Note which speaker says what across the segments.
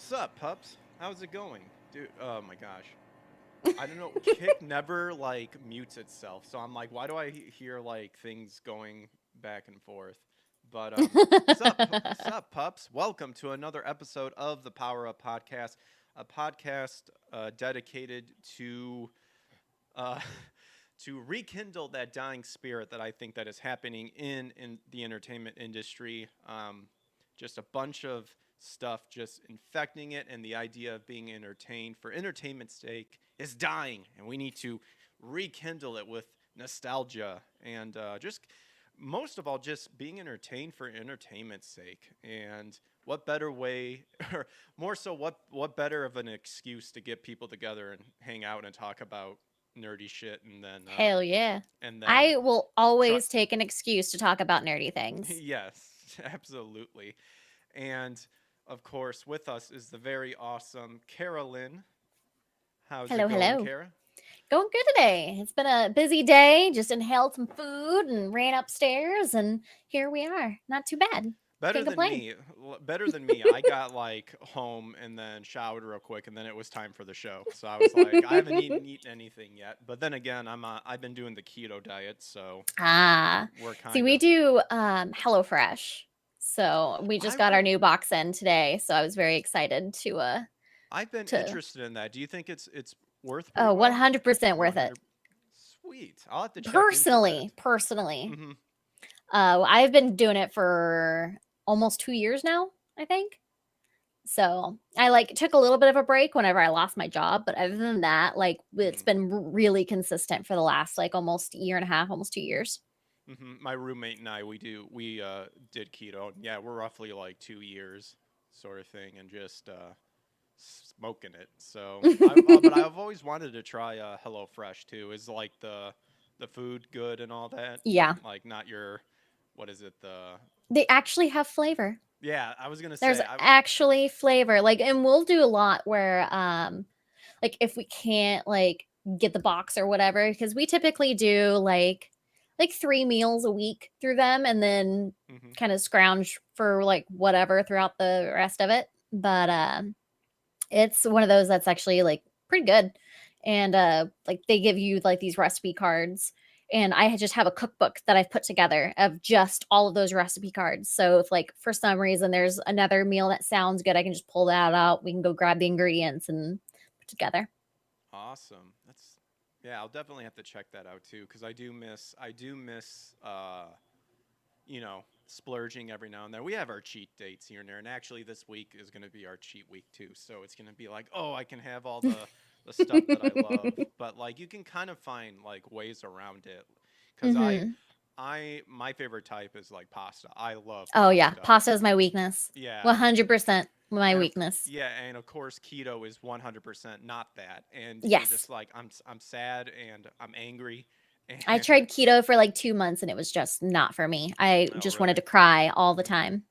Speaker 1: Sup, pups? How's it going? Dude, oh my gosh. I don't know. Kick never like mutes itself. So I'm like, why do I hear like things going back and forth? But sup, pups? Welcome to another episode of the Power Up Podcast, a podcast dedicated to uh, to rekindle that dying spirit that I think that is happening in the entertainment industry. Just a bunch of stuff just infecting it, and the idea of being entertained for entertainment's sake is dying, and we need to rekindle it with nostalgia and just most of all just being entertained for entertainment's sake. And what better way or more so what better of an excuse to get people together and hang out and talk about nerdy shit
Speaker 2: Hell yeah.
Speaker 1: and then
Speaker 2: I will
Speaker 1: try.
Speaker 2: always take an excuse to talk about nerdy things.
Speaker 1: Yes, absolutely. And of course with us is the very awesome Carolyn. How's it
Speaker 2: Hello,
Speaker 1: going,
Speaker 2: hello.
Speaker 1: Kara?
Speaker 2: Going good today. It's been a busy day. Just inhaled some food and ran upstairs, and here we are. Not too bad.
Speaker 1: Better
Speaker 2: Can't
Speaker 1: than
Speaker 2: complain.
Speaker 1: me. Better than me. I got like home and then showered real quick, and then it was time for the show. So I was like, I haven't eaten anything yet. But then again, I've been doing the keto diet, so
Speaker 2: Ah,
Speaker 1: we're
Speaker 2: see,
Speaker 1: kind
Speaker 2: we
Speaker 1: of.
Speaker 2: do HelloFresh. So we
Speaker 1: I
Speaker 2: just got our
Speaker 1: re-
Speaker 2: new box in today. So I was very excited
Speaker 1: I've been
Speaker 2: to
Speaker 1: interested in that. Do you think it's worth pretty
Speaker 2: oh,
Speaker 1: well?
Speaker 2: 100% worth it.
Speaker 1: 100. Sweet. I'll have to check into that.
Speaker 2: Personally.
Speaker 1: Hmm.
Speaker 2: I've been doing it for almost 2 years now, I think. So I like took a little bit of a break whenever I lost my job, but other than that, like it's
Speaker 1: Hmm.
Speaker 2: been really consistent for the last like almost year and a half, almost 2 years.
Speaker 1: Hmm. My roommate and I, we did keto. Yeah, we're roughly like 2 years, sort of thing, and just smoking it. So but I've always wanted to try HelloFresh too. Is like the food good and all that?
Speaker 2: Yeah,
Speaker 1: Like not your, what is it? The
Speaker 2: they actually have flavor.
Speaker 1: Yeah, I was gonna
Speaker 2: There's
Speaker 1: say I.
Speaker 2: actually flavor. Like, and we'll do a lot where, like if we can't like get the box or whatever, because we typically do like 3 meals a week through them, and then
Speaker 1: Hmm.
Speaker 2: kind of scrounge for like whatever throughout the rest of it. But it's one of those that's actually like pretty good. And like they give you like these recipe cards, and just have a cookbook that I've put together of just all of those recipe cards. So if like for some reason there's another meal that sounds good, I can just pull that out. We can go grab the ingredients and put together.
Speaker 1: Awesome. That's Yeah. I'll definitely have to check that out too, because I do miss splurging every now and then. We have our cheat dates here and there, and actually this week is going to be our cheat week too. So it's going to be like, oh, I can have all the stuff that I love, but like you can kind of find like ways around it, because
Speaker 2: Hmm.
Speaker 1: I my favorite type is like pasta. I love
Speaker 2: Oh yeah,
Speaker 1: pasta.
Speaker 2: pasta is my weakness.
Speaker 1: Yeah.
Speaker 2: 100% my
Speaker 1: And
Speaker 2: weakness.
Speaker 1: yeah, and of course keto is 100% not that. And you're
Speaker 2: Yes,
Speaker 1: just like, I'm sad and I'm angry
Speaker 2: I
Speaker 1: and
Speaker 2: tried keto for like 2 months and it was just not for me. I
Speaker 1: oh
Speaker 2: just wanted
Speaker 1: really?
Speaker 2: to cry all the time.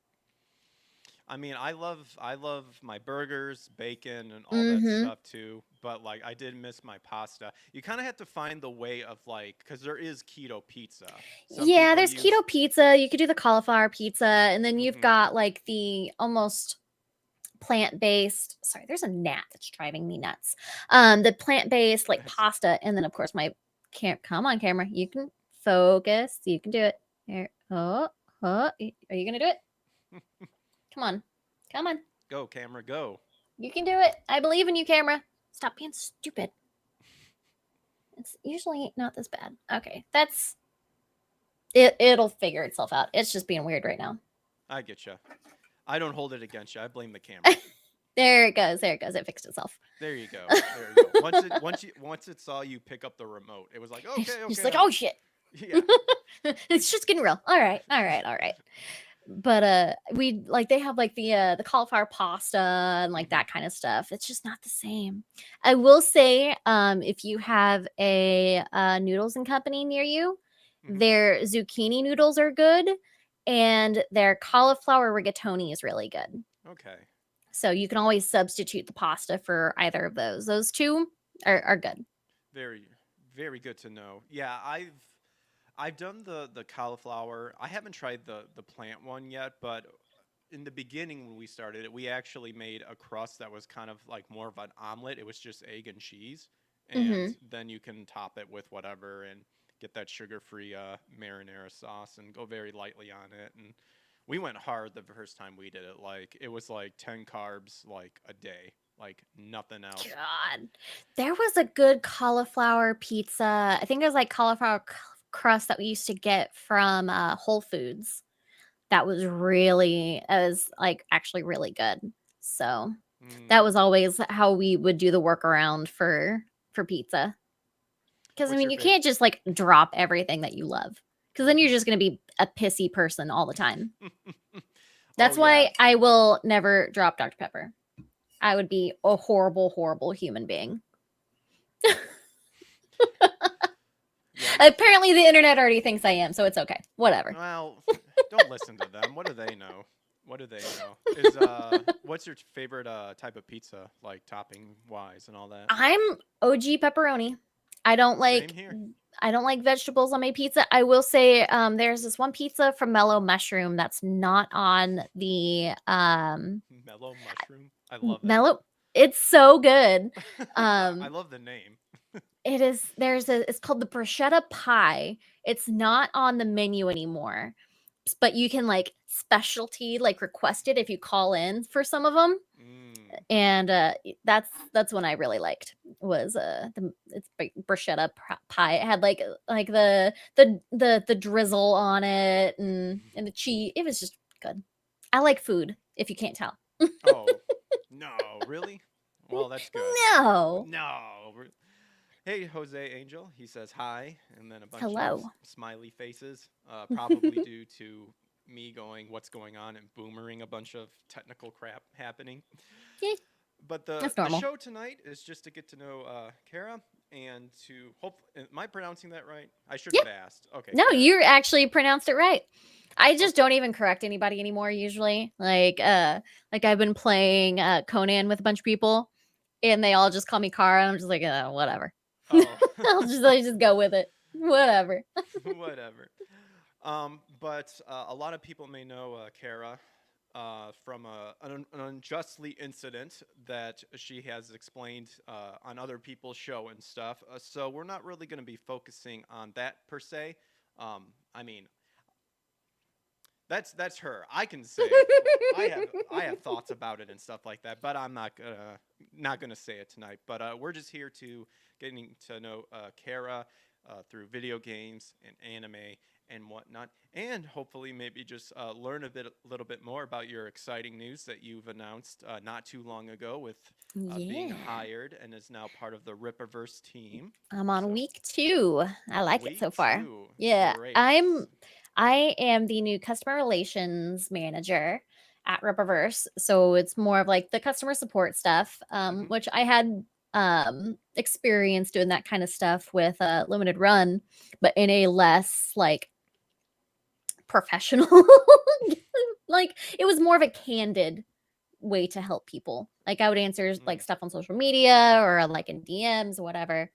Speaker 1: I mean, I love my burgers, bacon, and all that
Speaker 2: Hmm.
Speaker 1: stuff too. But like, I did miss my pasta. You kind of have to find the way of like, because there is keto pizza. Some
Speaker 2: Yeah,
Speaker 1: people
Speaker 2: there's
Speaker 1: use.
Speaker 2: keto pizza. You could do the cauliflower pizza, and then you've
Speaker 1: Hmm.
Speaker 2: got like the almost plant-based. Sorry, there's a gnat that's driving me nuts. The plant-based like
Speaker 1: That's
Speaker 2: pasta, and then of course my can't come on camera. You can focus. You can do it. Here. Oh, oh. Are you gonna do it? Come on, come on.
Speaker 1: go camera go.
Speaker 2: You can do it. I believe in you, camera. Stop being stupid. It's usually not this bad. Okay, that's it. It'll figure itself out. It's just being weird right now.
Speaker 1: I get you. I don't hold it against you. I blame the camera.
Speaker 2: There it goes. There it goes. It fixed itself.
Speaker 1: There you go. There you go. Once it saw you pick up the remote, it was like, okay,
Speaker 2: Just
Speaker 1: okay,
Speaker 2: like, oh shit.
Speaker 1: yeah.
Speaker 2: It's just getting real. All right. All right. All right. But we like they have like the cauliflower pasta and like
Speaker 1: Hmm.
Speaker 2: that kind of stuff. It's just not the same. I will say, if you have a noodles and company near you,
Speaker 1: Hmm.
Speaker 2: their zucchini noodles are good, and their cauliflower rigatoni is really good.
Speaker 1: Okay.
Speaker 2: So you can always substitute the pasta for either of those. Those two are good.
Speaker 1: Very, very good to know. Yeah, I've done the cauliflower. I haven't tried the plant one yet, but in the beginning when we started it, we actually made a crust that was kind of like more of an omelet. It was just egg and cheese, and
Speaker 2: Mm-hmm.
Speaker 1: then you can top it with whatever and get that sugar-free marinara sauce and go very lightly on it. And we went hard the first time we did it. Like it was like 10 carbs like a day, like nothing else.
Speaker 2: God, there was a good cauliflower pizza. I think it was like cauliflower crust that we used to get from Whole Foods. That was really, it was like actually really good. So that
Speaker 1: Mm.
Speaker 2: was always how we would do the workaround for pizza. Because I
Speaker 1: What's
Speaker 2: mean,
Speaker 1: your
Speaker 2: you
Speaker 1: favorite?
Speaker 2: can't just like drop everything that you love. Because then you're just gonna be a pissy person all the time.
Speaker 1: Oh
Speaker 2: That's
Speaker 1: yeah,
Speaker 2: why I will never drop Dr. Pepper. I would be a horrible, horrible human being.
Speaker 1: yeah.
Speaker 2: Apparently, the internet already thinks I am, so it's okay. Whatever.
Speaker 1: Well, don't listen to them. What do they know? What do they know? Is what's your favorite type of pizza, like topping wise and all that?
Speaker 2: I'm OG pepperoni. I don't
Speaker 1: Same
Speaker 2: like
Speaker 1: here.
Speaker 2: I don't like vegetables on my pizza. I will say there's this one pizza from Mellow Mushroom that's not on the
Speaker 1: Mellow mushroom. I love that.
Speaker 2: Mellow. It's so good.
Speaker 1: I
Speaker 2: Um
Speaker 1: love the name.
Speaker 2: it is there's a it's called the bruschetta pie. It's not on the menu anymore. But you can like specialty like request it if you call in for some of them.
Speaker 1: Mm.
Speaker 2: And that's one I really liked was it's bruschetta pie. It had like the drizzle on it and the cheese. It was just good. I like food. If you can't tell.
Speaker 1: Oh, no, really? Well, that's good.
Speaker 2: No.
Speaker 1: No. Hey, Jose Angel. He says hi, and then a bunch of
Speaker 2: Hello.
Speaker 1: smiley faces, probably due to me going, "What's going on?" and boomering a bunch of technical crap happening.
Speaker 2: Yeah,
Speaker 1: But the
Speaker 2: that's
Speaker 1: the
Speaker 2: normal.
Speaker 1: show tonight is just to get to know Kara and to hope. Am I pronouncing that right? I should
Speaker 2: Yeah.
Speaker 1: have asked. Okay,
Speaker 2: No,
Speaker 1: Kara.
Speaker 2: you actually pronounced it right. I just
Speaker 1: Okay.
Speaker 2: don't even correct anybody anymore usually. Like I've been playing Conan with a bunch of people and they all just call me Kara and I'm just like, whatever.
Speaker 1: Oh,
Speaker 2: I just go with it. Whatever.
Speaker 1: whatever. But a lot of people may know Kara from an unjustly incident that she has explained on other people's show and stuff. So we're not really going to be focusing on that per se. I mean, that's her. I can say I have thoughts about it and stuff like that, but I'm not gonna say it tonight. But we're just here to getting to know Kara through video games and anime and whatnot, and hopefully maybe just learn a little bit more about your exciting news that you've announced not too long ago with being
Speaker 2: Yeah.
Speaker 1: hired and is now part of the Rippaverse team.
Speaker 2: I'm on
Speaker 1: So
Speaker 2: week 2. I like it
Speaker 1: week
Speaker 2: so far.
Speaker 1: two,
Speaker 2: Yeah.
Speaker 1: great.
Speaker 2: I am the new customer relations manager at Rippaverse. So it's more of like the customer support stuff,
Speaker 1: Hmm.
Speaker 2: which I had experience doing that kind of stuff with limited run, but in a less like professional like it was more of a candid way to help people. Like I would answer like
Speaker 1: Mm.
Speaker 2: stuff on social media or like in DMs or whatever.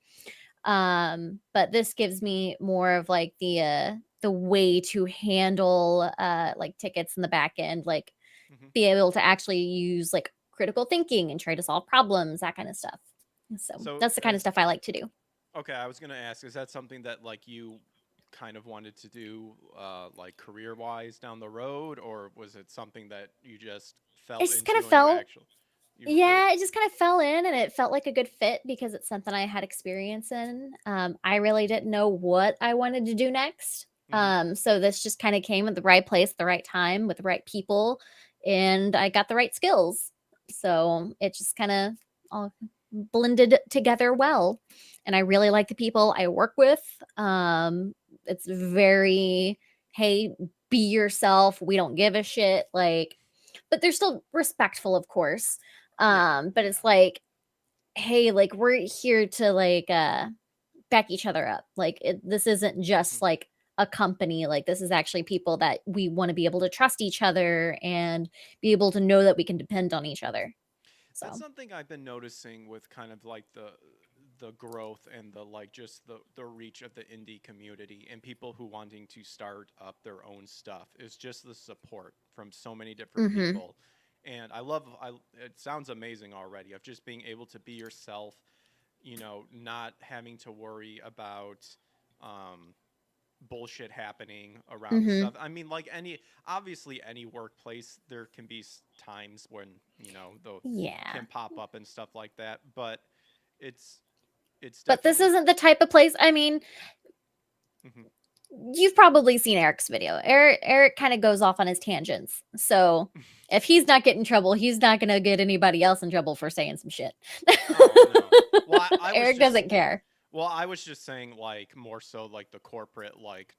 Speaker 2: But this gives me more of like the way to handle like tickets in the back end, like
Speaker 1: Hmm.
Speaker 2: be able to actually use like critical thinking and try to solve problems, that kind of stuff. So
Speaker 1: So
Speaker 2: that's the kind of stuff I like to do.
Speaker 1: okay, I was gonna ask, is that something that like you kind of wanted to do, like career wise down the road, or was it something that you just
Speaker 2: It
Speaker 1: fell
Speaker 2: just kind of
Speaker 1: into and
Speaker 2: fell
Speaker 1: you really?
Speaker 2: Yeah, it just kind of fell in and it felt like a good fit because it's something I had experience in. I really didn't know what I wanted to do next.
Speaker 1: Hmm.
Speaker 2: So this just kind of came at the right place, at the right time, with the right people, and I got the right skills. So it just kind of all blended together well. And I really like the people I work with. It's very, hey, be yourself. We don't give a shit. Like, but they're still respectful, of course.
Speaker 1: Yeah,
Speaker 2: But
Speaker 1: yeah.
Speaker 2: it's like, hey, like we're here to like back each other up. Like this isn't
Speaker 1: Hmm.
Speaker 2: just like a company. Like this is actually people that we want to be able to trust each other and be able to know that we can depend on each other.
Speaker 1: That's
Speaker 2: So
Speaker 1: something I've been noticing with kind of like the growth and the like just the reach of the indie community and people who wanting to start up their own stuff is just the support. from so many different
Speaker 2: Mhm.
Speaker 1: people. And I love it sounds amazing already of just being able to be yourself, not having to worry about um, bullshit happening around and
Speaker 2: Mhm.
Speaker 1: stuff. I mean, like obviously any workplace, there can be times when the
Speaker 2: Yeah.
Speaker 1: can pop up and stuff like that. But it's it's
Speaker 2: But this
Speaker 1: definitely.
Speaker 2: isn't the type of place, I mean,
Speaker 1: Mhm.
Speaker 2: you've probably seen Eric's video. Eric kind of goes off on his tangents. So if he's not getting in trouble, he's not going to get anybody else in trouble for saying some shit.
Speaker 1: Oh no. Well, I was
Speaker 2: Eric
Speaker 1: just
Speaker 2: doesn't care.
Speaker 1: well, I was just saying like more so like the corporate like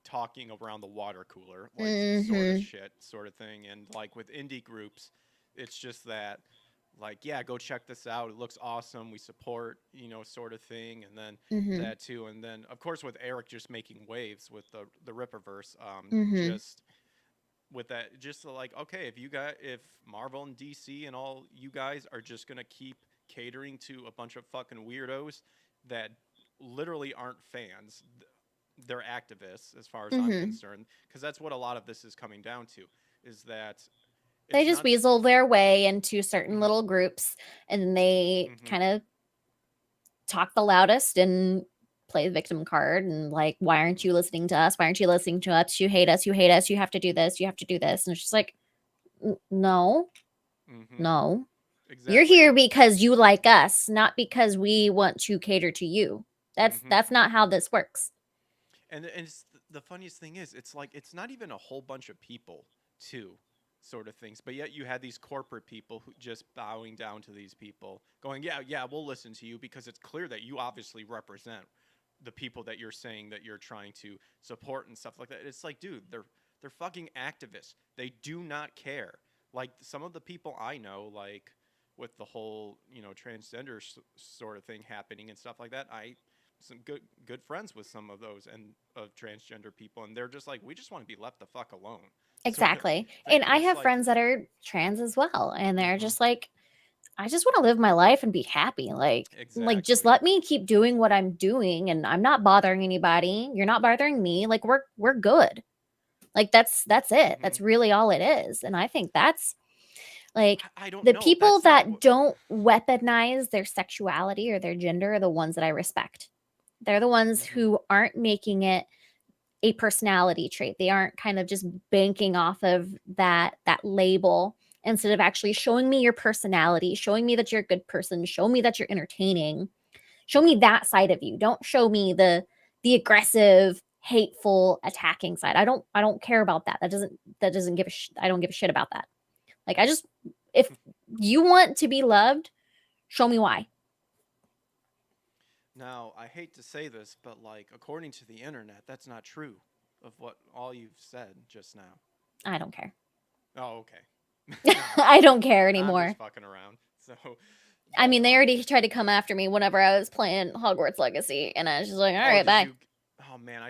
Speaker 1: talking around the water cooler like sort of
Speaker 2: Mhm.
Speaker 1: shit sort of thing, and like with indie groups, it's just that like yeah, go check this out. It looks awesome. We support sort of thing, and then
Speaker 2: Mhm.
Speaker 1: that too, and then of course with Eric just making waves with the Rippaverse,
Speaker 2: Mhm.
Speaker 1: just with that just like okay, if Marvel and DC and all you guys are just gonna keep catering to a bunch of fucking weirdos that literally aren't fans, they're activists as far as I'm
Speaker 2: Mhm.
Speaker 1: concerned, because that's what a lot of this is coming down to, is that
Speaker 2: They
Speaker 1: it's
Speaker 2: just
Speaker 1: not.
Speaker 2: weasel their way into certain
Speaker 1: Mhm,
Speaker 2: little groups and then they
Speaker 1: mhm,
Speaker 2: kind of talk the loudest and play the victim card and like, why aren't
Speaker 1: mhm,
Speaker 2: you listening to us? Why aren't you listening to us? You hate us. You hate us. You have to do this. You have to do this. And it's just like, No,
Speaker 1: mhm.
Speaker 2: no. You're
Speaker 1: Exactly,
Speaker 2: here
Speaker 1: and
Speaker 2: because you like us, not because we want to cater to you. That's
Speaker 1: mhm.
Speaker 2: that's not how this works.
Speaker 1: And it's, the funniest thing is, it's like it's not even a whole bunch of people, too, sort of things. But yet you had these corporate people who just bowing down to these people, going, "Yeah, yeah, we'll listen to you because it's clear that you obviously represent the people that you're saying that you're trying to support and stuff like that." It's like, dude, they're fucking activists. They do not care. Like some of the people I know, like with the whole transgender sort of thing happening and stuff like that, I some good friends with some of those and of transgender people, and they're just like, we just want to be left the fuck alone, sort of
Speaker 2: Exactly.
Speaker 1: thing.
Speaker 2: And
Speaker 1: And
Speaker 2: I
Speaker 1: it's
Speaker 2: have
Speaker 1: like,
Speaker 2: friends that are trans as well, and they're
Speaker 1: mm-hmm,
Speaker 2: just like, I just want to live my life and be happy. Like just
Speaker 1: exactly,
Speaker 2: let me keep doing what I'm doing and I'm not bothering anybody. You're not bothering me. Like we're good. Like that's it.
Speaker 1: mm-hmm.
Speaker 2: That's really all it is. And I think that's like
Speaker 1: I don't
Speaker 2: the
Speaker 1: know.
Speaker 2: people
Speaker 1: That's not
Speaker 2: that
Speaker 1: what.
Speaker 2: don't weaponize their sexuality or their gender are the ones that I respect. They're the ones
Speaker 1: Mm-hmm,
Speaker 2: who aren't making it a personality trait. They aren't kind of just banking off of that label instead of actually showing me your personality, showing me that you're a good person, show me that you're entertaining. Show me that side of you. Don't show me the aggressive, hateful, attacking side. I don't care about that. That doesn't give a I don't give a shit about that. Like I just if you want to be loved, show me why.
Speaker 1: now I hate to say this, but like according to the internet, that's not true of what all you've said just now.
Speaker 2: I don't care.
Speaker 1: Oh, okay. No,
Speaker 2: I don't care
Speaker 1: I'm just
Speaker 2: anymore.
Speaker 1: fucking around. So,
Speaker 2: I
Speaker 1: but
Speaker 2: mean, they already tried to come after me whenever I was playing Hogwarts Legacy, and I was just like, all
Speaker 1: oh,
Speaker 2: right,
Speaker 1: did
Speaker 2: bye.
Speaker 1: you? Oh man,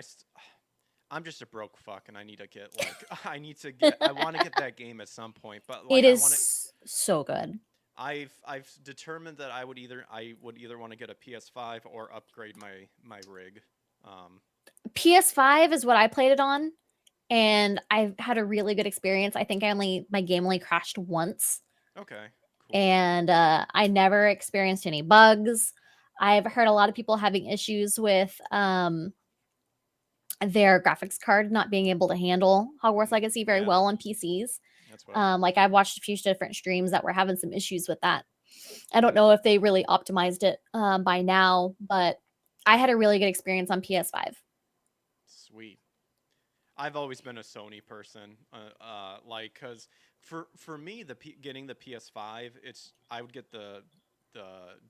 Speaker 1: I'm just a broke fuck, and I need to get like I need to get. I want to get that game at some point, but
Speaker 2: It
Speaker 1: like I want to.
Speaker 2: is so good.
Speaker 1: I've determined that I would either want to get a PS5 or upgrade my rig. Um,
Speaker 2: PS5 is what I played it on, and I've had a really good experience. I think my game only crashed once,
Speaker 1: okay, cool.
Speaker 2: and I never experienced any bugs. I've heard a lot of people having issues with their graphics card not being able to handle Hogwarts Legacy very
Speaker 1: Yeah,
Speaker 2: well on PCs.
Speaker 1: that's what I heard.
Speaker 2: Like I've watched a few different streams that were having some issues with that. I don't
Speaker 1: Yeah,
Speaker 2: know if they really optimized it by now, but I had a really good experience on PS5.
Speaker 1: sweet. I've always been a Sony person, like because for me getting the PS5, it's I would get the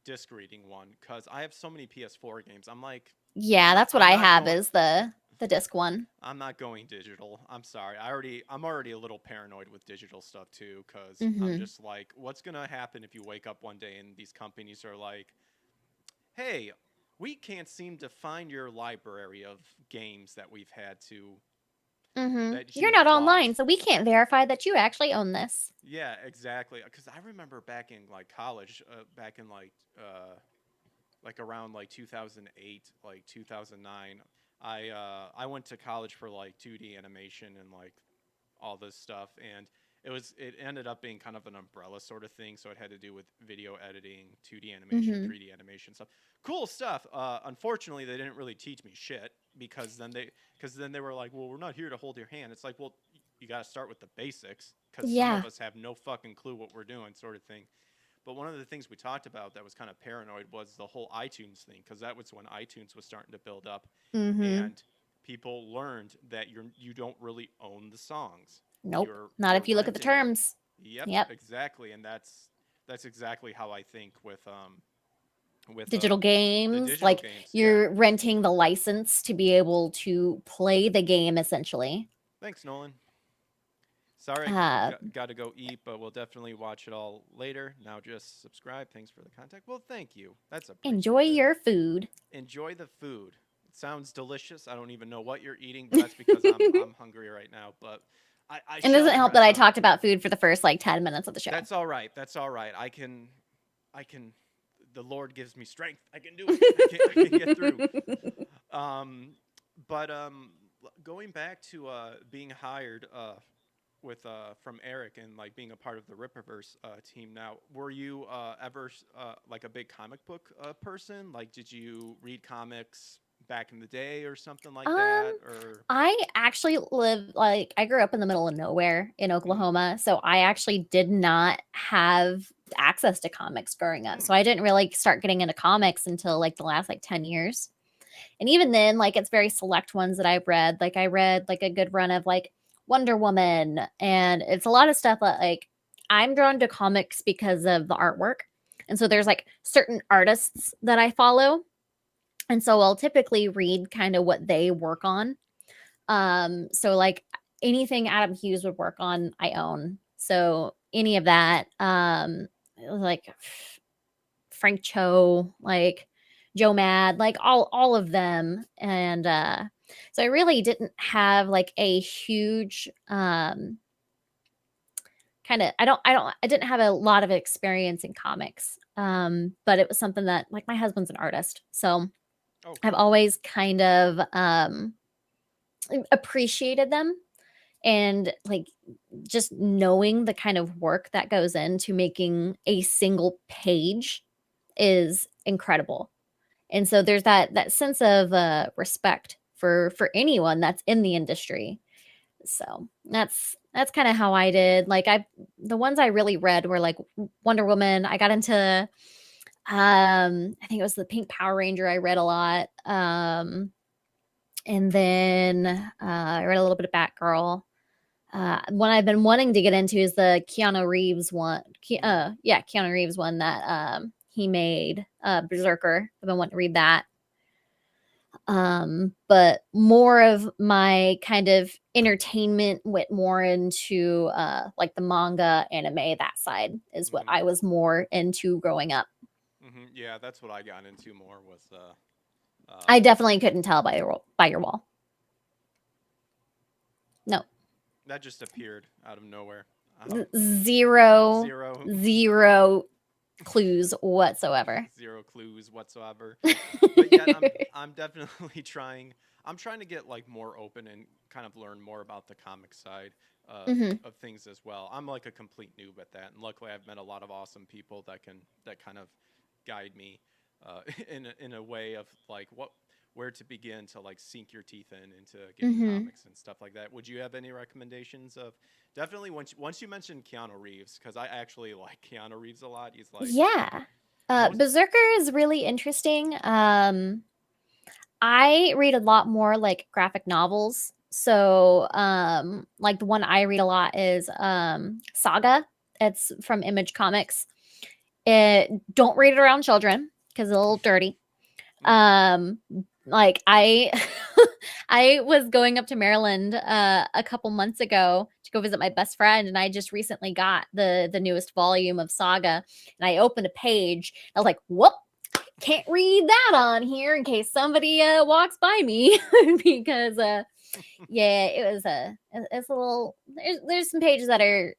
Speaker 1: disc reading one because I have so many PS4 games. I'm like,
Speaker 2: Yeah, that's what
Speaker 1: I'm
Speaker 2: I
Speaker 1: not
Speaker 2: have
Speaker 1: going.
Speaker 2: is the disc one.
Speaker 1: I'm not going digital. I'm sorry. I'm already a little paranoid with digital stuff too, because I'm
Speaker 2: Hmm.
Speaker 1: just like, what's gonna happen if you wake up one day and these companies are like, hey, we can't seem to find your library of games that we've had to
Speaker 2: Hmm.
Speaker 1: that
Speaker 2: You're
Speaker 1: you've
Speaker 2: not
Speaker 1: bought.
Speaker 2: online, so we can't verify that you actually own this.
Speaker 1: Yeah, exactly. Because I remember back in like college, back in like around like 2008, like 2009. I went to college for like 2D animation and like all this stuff, and it ended up being kind of an umbrella sort of thing. So it had to do with video editing, 2D animation,
Speaker 2: Mhm.
Speaker 1: 3D animation stuff, cool stuff. Unfortunately, they didn't really teach me shit because then they were like, well, we're not here to hold your hand. It's like, well, you got to start with the basics because some of
Speaker 2: Yeah.
Speaker 1: us have no fucking clue what we're doing, sort of thing. But one of the things we talked about that was kind of paranoid was the whole iTunes thing, because that was when iTunes was starting to build up,
Speaker 2: Mhm.
Speaker 1: and people learned that you don't really own the songs.
Speaker 2: Nope. Not
Speaker 1: You're
Speaker 2: if you look at the
Speaker 1: renting them.
Speaker 2: terms.
Speaker 1: Yep,
Speaker 2: Yep.
Speaker 1: exactly, and that's exactly how I think with
Speaker 2: Digital
Speaker 1: the
Speaker 2: games,
Speaker 1: digital
Speaker 2: like
Speaker 1: games. Yeah.
Speaker 2: you're renting the license to be able to play the game essentially.
Speaker 1: Thanks, Nolan. Sorry,
Speaker 2: Uh,
Speaker 1: got to go eat, but we'll definitely watch it all later. Now just subscribe. Thanks for the contact. Well, thank you. That's
Speaker 2: enjoy
Speaker 1: appreciated.
Speaker 2: your food.
Speaker 1: Enjoy the food. It sounds delicious. I don't even know what you're eating, but that's because I'm hungry right now. But I
Speaker 2: It
Speaker 1: shall
Speaker 2: doesn't help that
Speaker 1: press
Speaker 2: I
Speaker 1: on.
Speaker 2: talked about food for the first like 10 minutes of the show.
Speaker 1: That's all right. That's all right. I can. The Lord gives me strength. I can do it. I can get through. Um, but going back to being hired with from Eric and like being a part of the Rippaverse team now, were you ever like a big comic book person? Like, did you read comics back in the day or something like that?
Speaker 2: Um,
Speaker 1: Or
Speaker 2: I actually live like I grew up in the middle of nowhere in
Speaker 1: mm,
Speaker 2: Oklahoma, so I actually did not have access to comics growing up.
Speaker 1: mm,
Speaker 2: So I didn't really start getting into comics until like the last like 10 years. And even then, like it's very select ones that I've read. Like I read like a good run of like Wonder Woman, and it's a lot of stuff that like I'm drawn to comics because of the artwork. And so there's
Speaker 1: mm-hmm,
Speaker 2: like certain artists that I follow. And so I'll typically read kind of what they work on. So like anything Adam Hughes would work on, I own. So any of that, like Frank Cho, like Joe Mad, like all of them. And so I really didn't have like a huge kind of I didn't have a lot of experience in comics. But it was something that like my husband's an artist. So
Speaker 1: oh,
Speaker 2: I've
Speaker 1: cool.
Speaker 2: always kind of appreciated them, and like just knowing the kind of work that goes into making a single page is incredible. And so there's that sense of respect for anyone that's in the industry. So that's kind of how I did. Like I the ones I really read were like Wonder Woman. I got into I think it was the Pink Power Ranger I read a lot. And then I read a little bit of Batgirl. One I've been wanting to get into is the Keanu Reeves one.
Speaker 1: Mm,
Speaker 2: Yeah, Keanu Reeves one that he made, Berserker. I've been wanting to read that. But more of my kind of entertainment went more into like the manga, anime, that side is what
Speaker 1: mm-hmm,
Speaker 2: I was more into growing up.
Speaker 1: mm-hmm. Yeah, that's what I got into more was
Speaker 2: I definitely couldn't tell by your wall. No,
Speaker 1: that just appeared out of nowhere. Um,
Speaker 2: zero,
Speaker 1: zero
Speaker 2: zero clues whatsoever.
Speaker 1: zero clues whatsoever. But yet I'm definitely trying. I'm trying to get like more open and kind of learn more about the comic side
Speaker 2: Hmm.
Speaker 1: of things as well. I'm like a complete noob at that, and luckily I've met a lot of awesome people that kind of guide me in a way of like what where to begin to like sink your teeth into getting
Speaker 2: Hmm.
Speaker 1: comics and stuff like that. Would you have any recommendations of definitely once you mentioned Keanu Reeves, because I actually like Keanu Reeves a lot. He's like
Speaker 2: Yeah.
Speaker 1: most
Speaker 2: Berserker is really interesting. I read a lot more like graphic novels. So, like the one I read a lot is Saga. It's from Image Comics. Don't read it around children because it's a little dirty.
Speaker 1: mm,
Speaker 2: Um, like I, I was going up to Maryland a couple months ago to go visit my best friend, and I just recently got the newest volume of Saga, and I opened a page. I was like, "Whoop! Can't read that on here in case somebody walks by me," because yeah, it was it's a little. There's some pages that are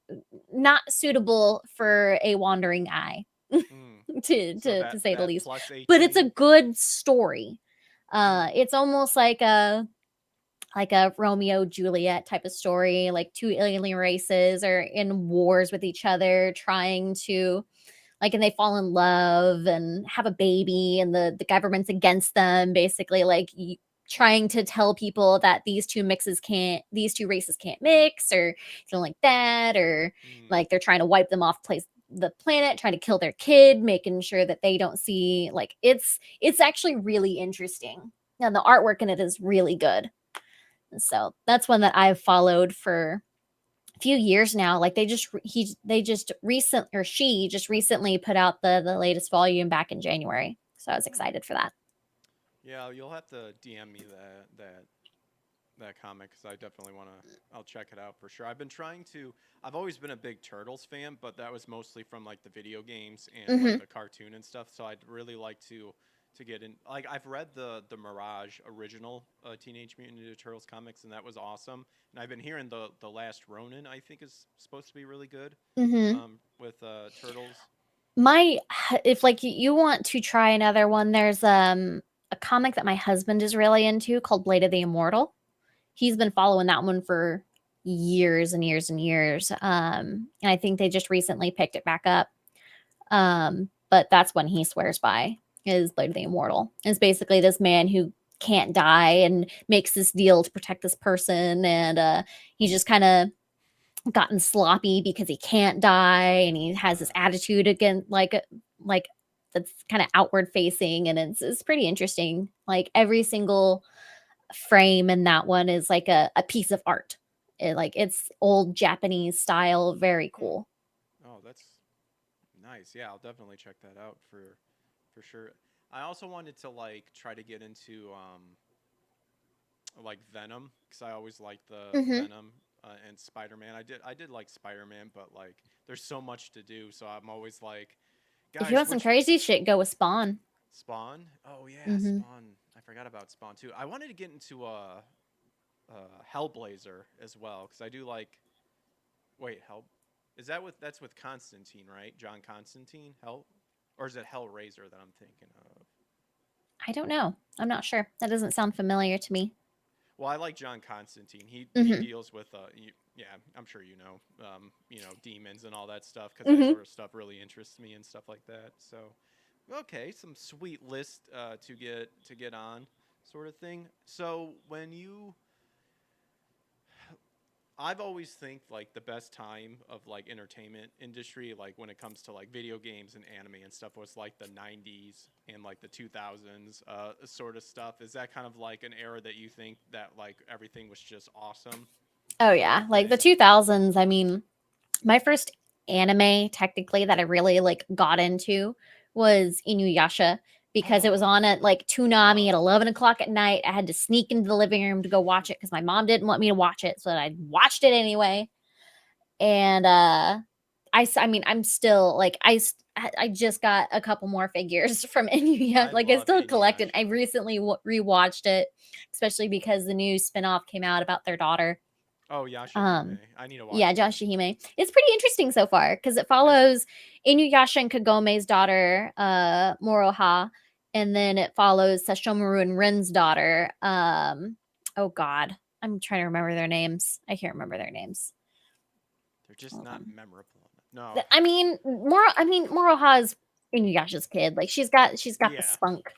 Speaker 2: not suitable for a wandering eye,
Speaker 1: mm.
Speaker 2: to
Speaker 1: So
Speaker 2: to say the
Speaker 1: that
Speaker 2: least.
Speaker 1: plus
Speaker 2: But it's a
Speaker 1: 18.
Speaker 2: good story.
Speaker 1: Mm,
Speaker 2: It's almost like a like a Romeo Juliet type of story. Like two alien races are in wars with each other, trying to like, and they fall in love and have a baby, and the government's against them, basically, like trying to tell people that these two races can't mix, or something like that, or
Speaker 1: Mm.
Speaker 2: like they're trying to wipe them off the planet, trying to kill their kid, making sure that they don't see, like, it's actually really interesting, and the artwork in it is really good. So that's one that I've followed for a few years now. Like they just recent or she just recently put out the latest volume back in January. So I was
Speaker 1: Oh.
Speaker 2: excited for that.
Speaker 1: Yeah, you'll have to DM me that comic because I definitely want to. I'll check it out for sure. I've been trying to. I've always been a big Turtles fan, but that was mostly from like the video games and like
Speaker 2: Hmm.
Speaker 1: the cartoon and stuff. So I'd really like to get in. Like I've read the Mirage original Teenage Mutant Ninja Turtles comics, and that was awesome. And I've been hearing the Last Ronin I think is supposed to be really good.
Speaker 2: Hmm.
Speaker 1: With Turtles.
Speaker 2: My if like you want to try another one, there's a comic that my husband is really into called Blade of the Immortal. He's been following that one for years and years and years. And I think they just recently picked it back up. But that's when he swears by is Blade of the Immortal. It's basically this man who can't die and makes this deal to protect this person, and he's just kind of gotten sloppy because he can't die, and he has this attitude again, like that's kind of outward facing, and it's pretty interesting. Like every single frame in that one is like a piece of art. Like it's old Japanese style, very
Speaker 1: Hmm.
Speaker 2: cool.
Speaker 1: Oh, that's nice. Yeah, I'll definitely check that out for sure. I also wanted to like try to get into like Venom because I always liked the
Speaker 2: Hmm.
Speaker 1: Venom and Spider-Man. I did like Spider-Man, but like there's so much to do, so I'm always like,
Speaker 2: If you
Speaker 1: guys,
Speaker 2: want some
Speaker 1: which
Speaker 2: crazy shit, go with Spawn.
Speaker 1: Spawn? Oh yeah,
Speaker 2: Hmm.
Speaker 1: Spawn. I forgot about Spawn too. I wanted to get into Hellblazer as well because I do like. Wait, Hell. Is that with that's with Constantine, right? John Constantine, Hell, or is it Hellraiser that I'm thinking of?
Speaker 2: I don't know. I'm not sure. That doesn't sound familiar to me.
Speaker 1: Well, I like John Constantine. He
Speaker 2: Hmm.
Speaker 1: deals with yeah, I'm sure you know demons and all that stuff because that
Speaker 2: Hmm.
Speaker 1: sort of stuff really interests me and stuff like that. So, okay, some sweet list to get on, sort of thing. So when you I've always think like the best time of like entertainment industry, like when it comes to like video games and anime and stuff, was like the '90s and like the 2000s, sort of stuff. Is that kind of like an era that you think that like everything was just awesome,
Speaker 2: Oh
Speaker 1: sort
Speaker 2: yeah,
Speaker 1: of
Speaker 2: like the
Speaker 1: thing?
Speaker 2: 2000s. I mean, my first anime technically that I really like got into was Inuyasha, because it was on at like Toonami at
Speaker 1: Oh,
Speaker 2: 11 o'clock at night. I had to sneak into the living room to go watch it because my mom didn't want me to watch it, so I watched it anyway. And I mean, I'm still like I just got a couple more figures from Inuyasha.
Speaker 1: I
Speaker 2: Like I
Speaker 1: love
Speaker 2: still collected. I
Speaker 1: Inuyasha.
Speaker 2: recently rewatched it, especially because the new spinoff came out about their daughter.
Speaker 1: Oh, Yashahime.
Speaker 2: Um,
Speaker 1: I need to
Speaker 2: yeah,
Speaker 1: watch that.
Speaker 2: Joshihime. It's pretty interesting so far because it
Speaker 1: Is
Speaker 2: follows Inuyasha and Kagome's daughter, Moroha, and then it follows Sesshomaru and Rin's daughter. Oh God, I'm trying to remember their names. I can't remember their names.
Speaker 1: they're just
Speaker 2: Hold
Speaker 1: not
Speaker 2: on.
Speaker 1: memorable. No.
Speaker 2: I mean, Moroha is Inuyasha's kid. Like she's got the
Speaker 1: Yeah.
Speaker 2: spunk.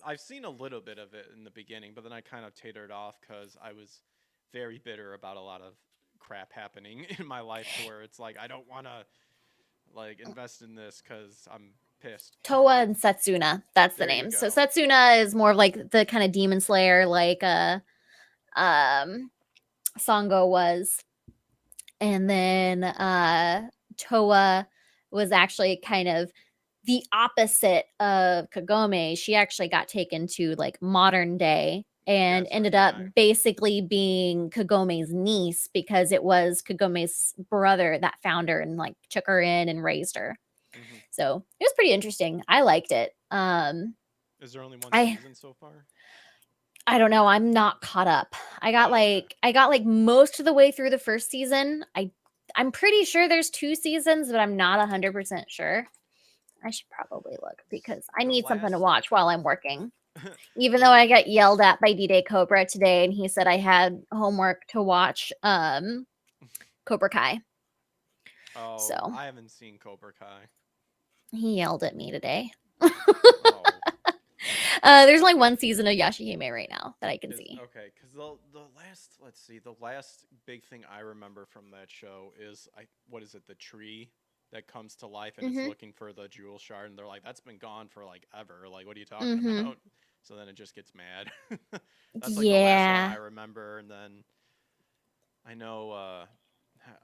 Speaker 1: I've seen a little bit of it in the beginning, but then I kind of tatered off because I was very bitter about a lot of crap happening in my life to where it's like I don't want to like invest in this because I'm pissed.
Speaker 2: Toa and Setsuna. That's the
Speaker 1: There you
Speaker 2: name. So
Speaker 1: go.
Speaker 2: Setsuna is more of like the kind of demon slayer, like um Sango was. And then Toa was actually kind of the opposite of Kagome. She actually got taken to like modern day and
Speaker 1: That's right.
Speaker 2: ended
Speaker 1: Yeah.
Speaker 2: up basically being Kagome's niece because it was Kagome's brother that found her and like took her in and raised her.
Speaker 1: Hmm.
Speaker 2: So it was pretty interesting. I liked it.
Speaker 1: Is there only one
Speaker 2: I
Speaker 1: season so far?
Speaker 2: I don't know. I'm not caught up.
Speaker 1: Oh, okay.
Speaker 2: I got like most of the way through the first season. I'm pretty sure there's two seasons, but I'm not 100% sure. I should probably look because I
Speaker 1: The
Speaker 2: need something to
Speaker 1: last
Speaker 2: watch while I'm working. Even though
Speaker 1: Or
Speaker 2: I got yelled at by D-Day Cobra today, and he said I had homework to watch Cobra Kai.
Speaker 1: oh,
Speaker 2: So
Speaker 1: I haven't seen Cobra Kai.
Speaker 2: he yelled at me today.
Speaker 1: Oh,
Speaker 2: There's only one season of Yashihime right now that I can
Speaker 1: is
Speaker 2: see.
Speaker 1: okay. Because the last, let's see, the last big thing I remember from that show is what is it? The tree that comes to life and it's
Speaker 2: Mm-hmm.
Speaker 1: looking for the jewel shard, and they're like, that's been gone for like ever. Like, what are you talking
Speaker 2: Mm-hmm.
Speaker 1: about? So then it just gets mad. That's like the last one I
Speaker 2: Yeah.
Speaker 1: remember, and then I know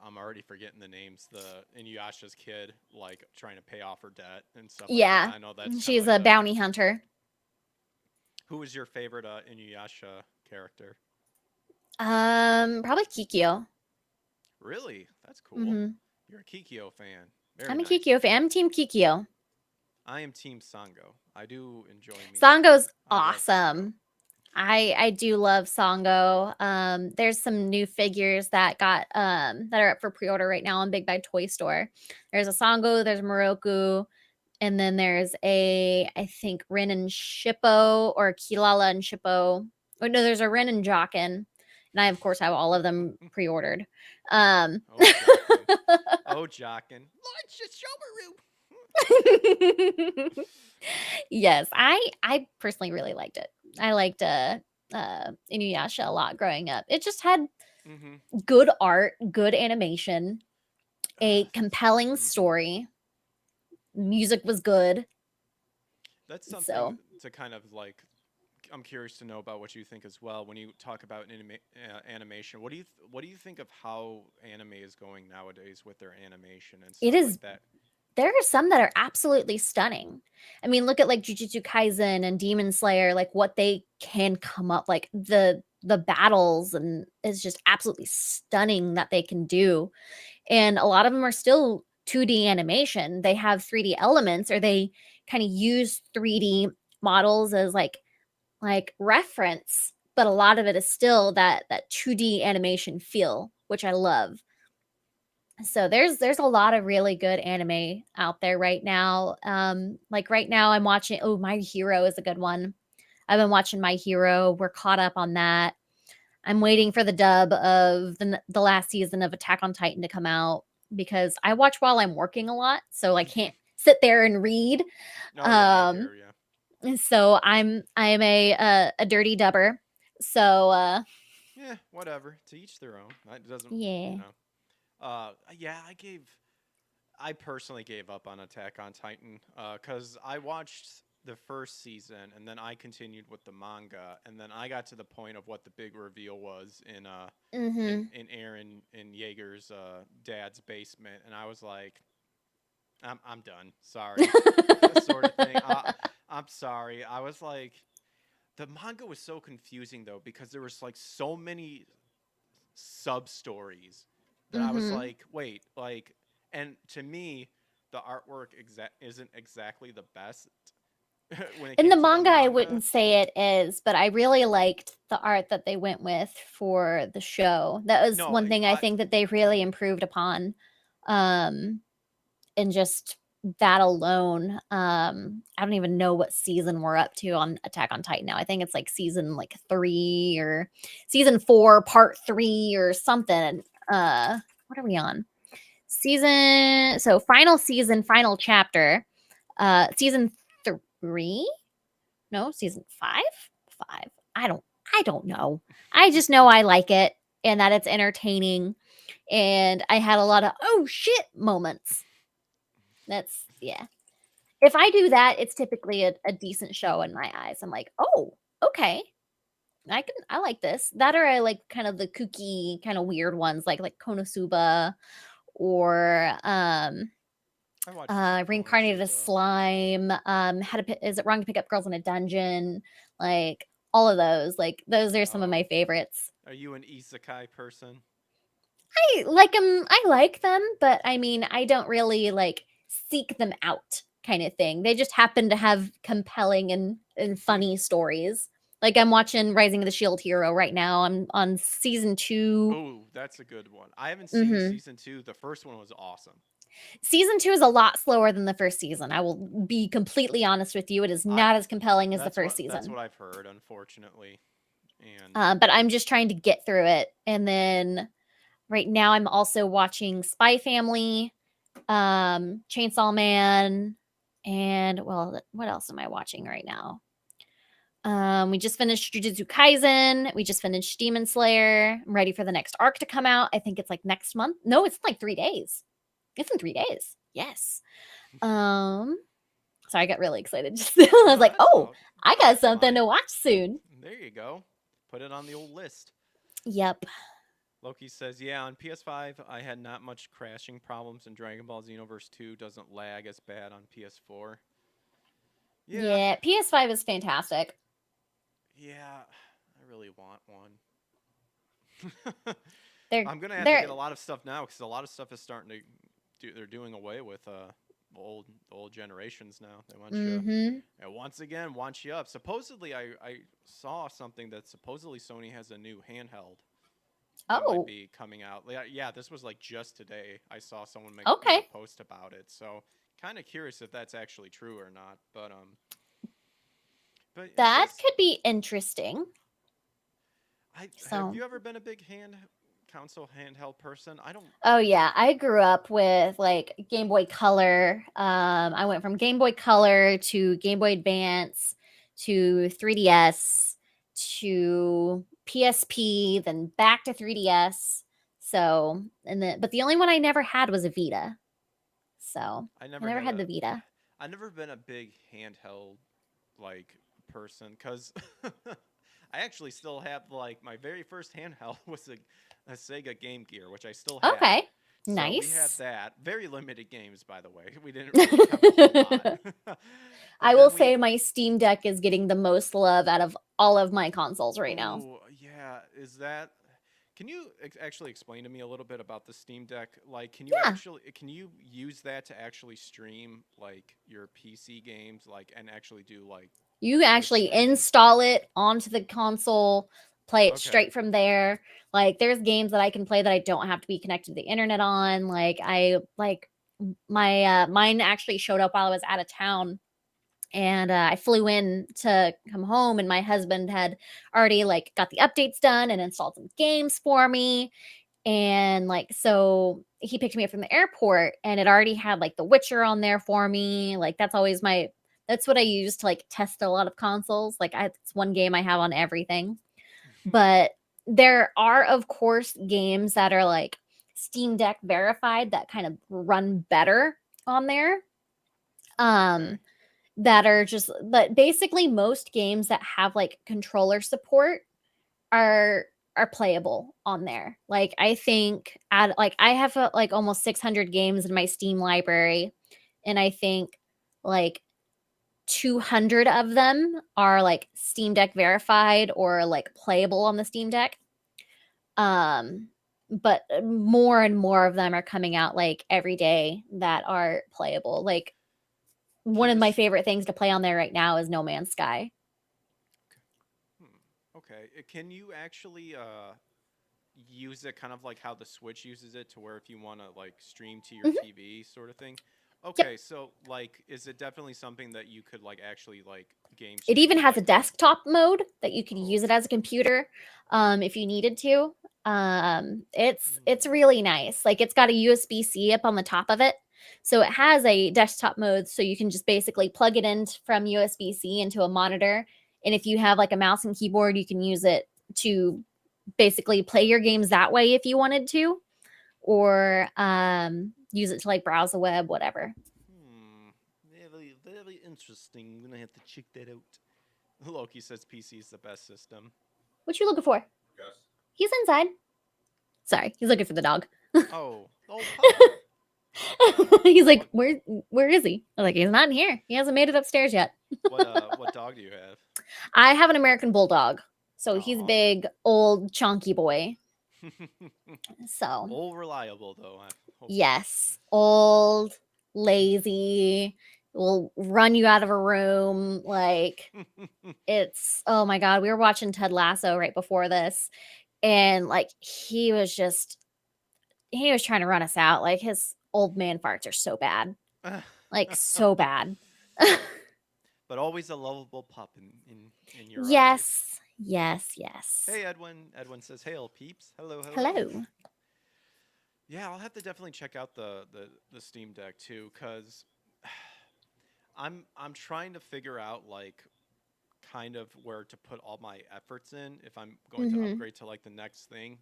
Speaker 1: I'm already forgetting the names. The Inuyasha's kid, like trying to pay off her debt and stuff like that.
Speaker 2: Yeah.
Speaker 1: I know that's kind of
Speaker 2: She's
Speaker 1: like
Speaker 2: a
Speaker 1: the.
Speaker 2: bounty hunter.
Speaker 1: Who was your favorite Inuyasha character?
Speaker 2: Probably Kikyo.
Speaker 1: Really? That's cool.
Speaker 2: Mm-hmm.
Speaker 1: You're a Kikyo fan. Very
Speaker 2: I'm a
Speaker 1: nice.
Speaker 2: Kikyo fan. I'm Team Kikyo.
Speaker 1: I am Team Sango. I do enjoy me some.
Speaker 2: Sango's
Speaker 1: I love Sango.
Speaker 2: awesome. I do love Sango. There's some new figures that got that are up for pre-order right now on Big Bad Toy Store. There's a Sango, there's Moroku, and then there's a I think Rin and Shippo or Kilala and Shippo. Oh no, there's a Rin and Jockin. And I of course have all of them pre-ordered. Um
Speaker 1: Oh, Jockin. Oh, Jockin. Lord Shishomaru.
Speaker 2: yes, I personally really liked it. I liked Inuyasha a lot growing up. It just had
Speaker 1: Mm-hmm.
Speaker 2: good art, good animation, a
Speaker 1: That's.
Speaker 2: compelling
Speaker 1: Mm-hmm.
Speaker 2: story. Music was good.
Speaker 1: That's something
Speaker 2: So
Speaker 1: to kind of like. I'm curious to know about what you think as well. When you talk about animation, what do you think of how anime is going nowadays with their animation and
Speaker 2: it
Speaker 1: stuff like
Speaker 2: is
Speaker 1: that?
Speaker 2: there are some that are absolutely stunning. I mean, look at like Jujutsu Kaisen and Demon Slayer, like what they can come up like the battles and is just absolutely stunning that they can do. And a lot of them are still 2D animation. They have 3D elements or they kind of use 3D models as like reference, but a lot of it is still that 2D animation feel, which I love. So there's a lot of really good anime out there right now. Like right now I'm watching My Hero is a good one. I've been watching My Hero. We're caught up on that. I'm waiting for the dub of the last season of Attack on Titan to come out because I watch while I'm working a lot, so I can't sit there and read.
Speaker 1: Oh yeah, I
Speaker 2: Um,
Speaker 1: hear you.
Speaker 2: so I'm a dirty dubber. So
Speaker 1: Yeah, whatever. To each their own. It doesn't, you
Speaker 2: yeah.
Speaker 1: know. Yeah, I personally gave up on Attack on Titan because I watched the first season and then I continued with the manga and then I got to the point of what the big reveal was in
Speaker 2: Mm-hmm.
Speaker 1: in Aaron in Jaeger's dad's basement and I was like, I'm done. Sorry, sort of thing. I'm sorry. I was like, the manga was so confusing though because there was like so many sub stories that I was
Speaker 2: mm-hmm.
Speaker 1: like, wait, like, and to me, the artwork isn't exactly the best when it
Speaker 2: In the
Speaker 1: came to the
Speaker 2: manga, I
Speaker 1: manga.
Speaker 2: wouldn't say it is, but I really liked the art that they went with for the show. That was
Speaker 1: No,
Speaker 2: one thing I think that they really improved upon. Um, and just that alone, I don't even know what season we're up to on Attack on Titan now. I think it's like season like 3 or season 4, part 3 or something. What are we on? Final season, final chapter. Season 3? No, season 5? 5. I don't know. I just know I like it and that it's entertaining and I had a lot of oh shit moments. That's yeah. If I do that, it's typically a decent show in my eyes. I'm like, "Oh, okay. I like this." That or I like kind of the kooky, kind of weird ones like Konosuba or
Speaker 1: I watched
Speaker 2: Reincarnated as
Speaker 1: Konosuba.
Speaker 2: Slime, Is It Wrong to Pick Up Girls in a Dungeon? Like all of those. Like those are some of my
Speaker 1: Oh,
Speaker 2: favorites.
Speaker 1: are you an isekai person?
Speaker 2: I like them, but I mean, I don't really like seek them out kind of thing. They just happen to have compelling and funny stories. Like I'm watching Rising of the Shield Hero right now. I'm on season 2.
Speaker 1: Oh, that's a good one. I haven't seen
Speaker 2: Mhm.
Speaker 1: season two. The first one was awesome.
Speaker 2: Season 2 is a lot slower than the first season. I will be completely honest with you. It is not as compelling as the first
Speaker 1: That's
Speaker 2: season.
Speaker 1: what I've heard, unfortunately. And
Speaker 2: But I'm just trying to get through it. And then right now I'm also watching Spy Family, Chainsaw Man, and well, what else am I watching right now? We just finished Jujutsu Kaisen. We just finished Demon Slayer. I'm ready for the next arc to come out. I think it's like next month. No, it's in like 3 days. It's in 3 days. Yes. So I got really excited just I was like, "Oh, I got something to watch soon."
Speaker 1: There you go. Put it on the old list.
Speaker 2: Yep.
Speaker 1: Loki says, yeah, on PS5, I had not much crashing problems, and Dragon Ball Xenoverse 2 doesn't lag as bad on PS4.
Speaker 2: Yeah, PS5 is fantastic.
Speaker 1: Yeah, I really want one.
Speaker 2: They're
Speaker 1: I'm gonna have to get a lot of stuff now because a lot of stuff is starting to they're doing away with old generations now. They want you and once again want you up. Supposedly, I saw something that supposedly Sony has a new handheld that might be coming out. Yeah, this was like just today. I saw someone make a post about it. So kind of curious if that's actually true or not. But
Speaker 2: that could be interesting.
Speaker 1: Have you ever been a big console handheld person? I don't.
Speaker 2: Oh yeah, I grew up with like Game Boy Color. I went from Game Boy Color to Game Boy Advance to 3DS to PSP, then back to 3DS. So, but the only one I never had was a Vita. So I never had the Vita.
Speaker 1: I've never been a big handheld like person because I actually still have like my very first handheld was a Sega Game Gear, which I still have.
Speaker 2: Okay.
Speaker 1: So
Speaker 2: nice.
Speaker 1: We had that. Very limited games, by the way. We didn't really have a whole lot.
Speaker 2: I will say my Steam Deck is getting the most love out of all of my consoles right now.
Speaker 1: Yeah. Is that... Can you actually explain to me a little bit about the Steam Deck? Like, can you use that to actually stream like your PC games, like, and actually do like...
Speaker 2: You actually install it onto the console, play it straight from there. Like, there's games that I can play that I don't have to be connected to the internet on. Like, mine actually showed up while I was out of town, and I flew in to come home, and my husband had already like got the updates done and installed some games for me. And like, so he picked me up from the airport, and it already had like The Witcher on there for me. Like, that's what I use to like test a lot of consoles. Like, it's one game I have on everything. But there are, of course, games that are like Steam Deck verified that kind of run better on there. That are just, but basically most games that have like controller support are playable on there. Like, I think I have like almost 600 games in my Steam library, and I think like 200 of them are like Steam Deck verified or like playable on the Steam Deck. But more and more of them are coming out like every day that are playable. Like, one of my favorite things to play on there right now is No Man's Sky.
Speaker 1: Okay. Can you actually use it kind of like how the Switch uses it, to where if you want to like stream to your TV sort of thing? Okay, yep. So like, is it definitely something that you could like actually like game stream?
Speaker 2: It even has a desktop mode that you can use it as a computer if you needed to. It's really nice. Like, it's got a USB-C up on the top of it. So it has a desktop mode, so you can just basically plug it in from USB-C into a monitor. And if you have like a mouse and keyboard, you can use it to basically play your games that way if you wanted to, or use it to like browse the web, whatever.
Speaker 1: Very, very interesting. I'm gonna have to check that out. Loki says PC is the best system.
Speaker 2: What you looking for?
Speaker 3: Yes.
Speaker 2: He's inside. Sorry, he's looking for the dog.
Speaker 1: Oh.
Speaker 2: He's like, where is he? I'm like, he's not in here. He hasn't made it upstairs yet.
Speaker 1: What dog do you have?
Speaker 2: I have an American Bulldog. So he's a big, old, chunky boy. So.
Speaker 1: Old reliable, though.
Speaker 2: Yes. Old, lazy, will run you out of a room. Like, it's, oh my God. We were watching Ted Lasso right before this. And like, he was trying to run us out. Like, his old man farts are so bad. Like so bad.
Speaker 1: But always a lovable pup in your eyes.
Speaker 2: Yes. Yes, yes.
Speaker 1: Hey, Edwin. Edwin says, "Hail, peeps. Hello, hello."
Speaker 2: Hello.
Speaker 1: Yeah, I'll have to definitely check out the Steam Deck too, cause I'm trying to figure out like kind of where to put all my efforts in if I'm going to
Speaker 2: Mhm.
Speaker 1: upgrade to like the next thing,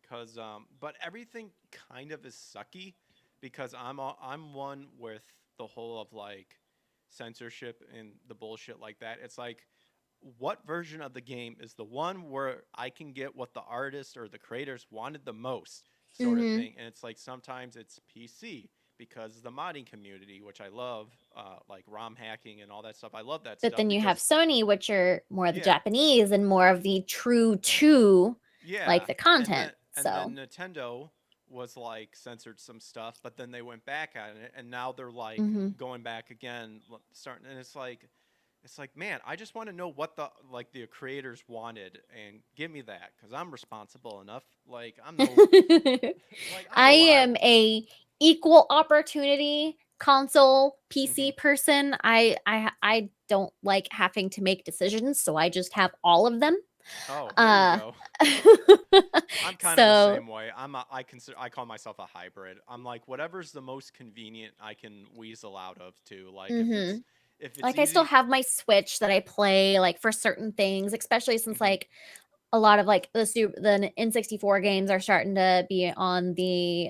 Speaker 1: cause but everything kind of is sucky because I'm one with the whole of like censorship and the bullshit like that. It's like what version of the game is the one where I can get what the artist or the creators wanted the most, sort of
Speaker 2: Mhm.
Speaker 1: thing. And it's like sometimes it's PC because the modding community, which I love, like ROM hacking and all that stuff. I love that
Speaker 2: But
Speaker 1: stuff
Speaker 2: then you have
Speaker 1: because
Speaker 2: Sony, which are more the
Speaker 1: yeah,
Speaker 2: Japanese and more of the true to like
Speaker 1: yeah,
Speaker 2: the
Speaker 1: and then
Speaker 2: content.
Speaker 1: and
Speaker 2: So,
Speaker 1: then Nintendo was like censored some stuff, but then they went back at it, and now they're like
Speaker 2: mhm.
Speaker 1: going back again, starting, and it's like, man, I just want to know what the like the creators wanted and give me that because I'm responsible enough. Like I'm no like I
Speaker 2: I
Speaker 1: know what I
Speaker 2: am
Speaker 1: want.
Speaker 2: a equal opportunity console PC
Speaker 1: Hmm.
Speaker 2: person. I don't like having to make decisions, so I just have all of them.
Speaker 1: Oh, there you
Speaker 2: Uh
Speaker 1: go. I'm kind of the
Speaker 2: so
Speaker 1: same way. I call myself a hybrid. I'm like whatever's the most convenient I can weasel out of too. Like
Speaker 2: mhm.
Speaker 1: if it's
Speaker 2: Like I still
Speaker 1: easy.
Speaker 2: have my Switch that I play like for certain things, especially since
Speaker 1: Hmm.
Speaker 2: like a lot of like the N64 games are starting to be on the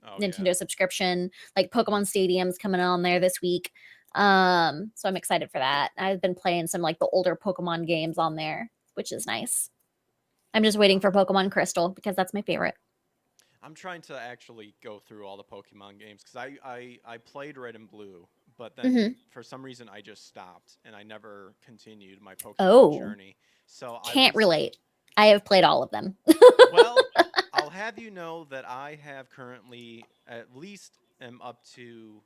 Speaker 1: Oh yeah.
Speaker 2: Nintendo subscription. Like
Speaker 1: Hmm.
Speaker 2: Pokemon Stadium's coming on there this week. So I'm excited for that. I've been playing some like the older Pokemon games on there, which is nice. I'm just waiting for Pokemon Crystal because that's my favorite.
Speaker 1: I'm trying to actually go through all the Pokemon games because I played Red and Blue, but then
Speaker 2: Hmm.
Speaker 1: for some reason I just stopped and I never continued my Pokemon
Speaker 2: Oh,
Speaker 1: journey. So I
Speaker 2: can't
Speaker 1: was
Speaker 2: relate. I have played all of them.
Speaker 1: well, I'll have you know that I have currently at least am up to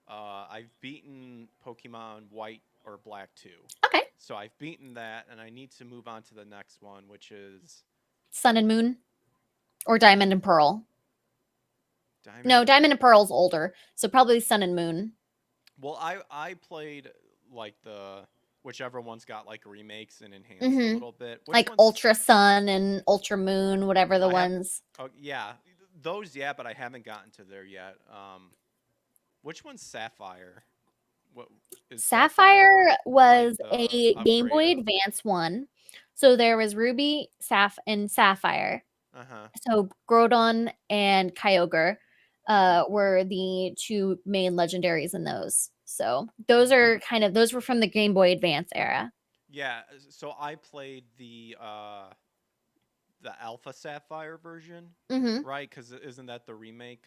Speaker 1: I've beaten Pokemon White or Black 2.
Speaker 2: Okay.
Speaker 1: So I've beaten that and I need to move on to the next one, which is
Speaker 2: Sun and Moon or Diamond and Pearl.
Speaker 1: Diamond
Speaker 2: No,
Speaker 1: and
Speaker 2: Diamond and Pearl's older, so probably Sun and Moon.
Speaker 1: Well, I played like the whichever one's got like remakes and enhanced a
Speaker 2: Hmm.
Speaker 1: little bit. Which
Speaker 2: Like
Speaker 1: one's
Speaker 2: Ultra Sun and Ultra Moon, whatever the
Speaker 1: I have?
Speaker 2: ones.
Speaker 1: Oh yeah, those yeah, but I haven't gotten to there yet. Which one's Sapphire? What is Sapphire
Speaker 2: Sapphire
Speaker 1: like
Speaker 2: was
Speaker 1: the
Speaker 2: a Game
Speaker 1: upgrade
Speaker 2: Boy
Speaker 1: of?
Speaker 2: Advance one. So there was Ruby, and Sapphire.
Speaker 1: Uh huh.
Speaker 2: So Groudon and Kyogre
Speaker 1: Hmm.
Speaker 2: were the two main legendaries in those. So those are kind of those were from the Game Boy Advance era.
Speaker 1: Yeah. So I played the Alpha Sapphire version,
Speaker 2: Hmm.
Speaker 1: right? Because isn't that the remake